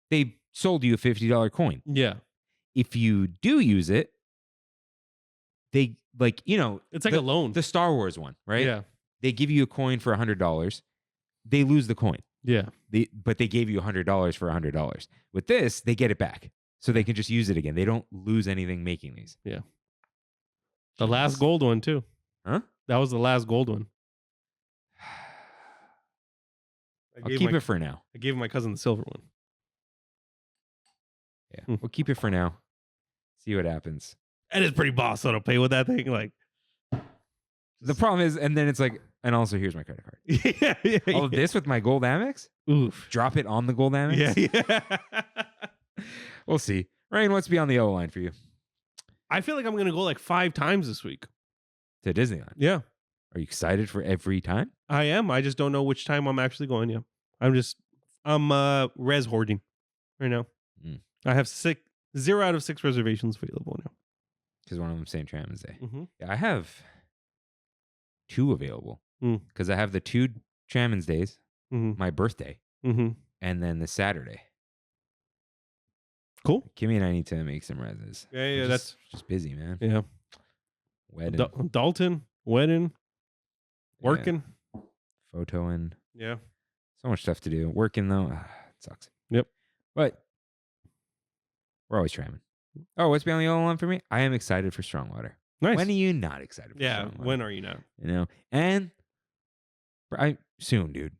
they sold you a $50 coin. Yeah. If you do use it, they It's like a loan. the Star Wars one, right? Yeah. They give you a coin for $100. They lose the coin. Yeah. But they gave you $100 for $100. With this, they get it back. So they can just use it again. They don't lose anything making these. The last gold one, too. Huh? That was the last gold one. I'll keep it for now. I gave my cousin the silver one. Yeah. We'll keep it for now. See what happens. And it's pretty boss though to play with that thing. Like, The problem is, and then it's like, and also here's my credit card. yeah. All of this with my gold Amex? Oof. Drop it on the gold Amex? Yeah. We'll see. Rain, what's beyond the yellow line for you? I feel like I'm gonna go like 5 times this week. To Disneyland. Yeah, Are you excited for every time? I am. I just don't know which time I'm actually going. Yeah, I'm res hoarding right now. Mm. I have 0 out of 6 reservations available now. Because one of them saying Trammin's Day. Mm-hmm. Yeah, I have 2 available. Mm. Because I have the 2 Trammin's Days, Mm-hmm. my birthday, Mm-hmm. and then the Saturday. Cool. Kimmy and I need to make some reses. Yeah, We're that's just busy, man. yeah. Wedding, Dalton, wedding, working. photoing. Yeah. So much stuff to do. Working though, it sucks. Yep. But we're always tramming. Oh, what's beyond the yellow line for me? I am excited for Strongwater. Nice. When are you not excited for Yeah. Strongwater? When are you not? You know, and soon, dude.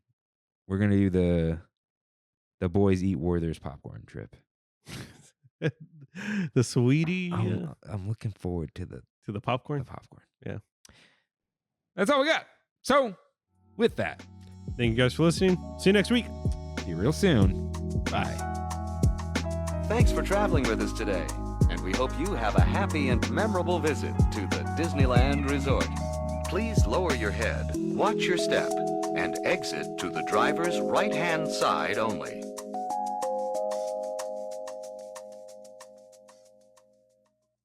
We're gonna do the boys eat Werther's popcorn trip. The sweetie I'm looking forward to the popcorn. popcorn. Yeah. That's all we got. So, with that, Thank you guys for listening. See you next week. see you real soon. Bye. Thanks for traveling with us today, and we hope you have a happy and memorable visit to the Disneyland Resort. Please lower your head, watch your step, and exit to the driver's right-hand side only.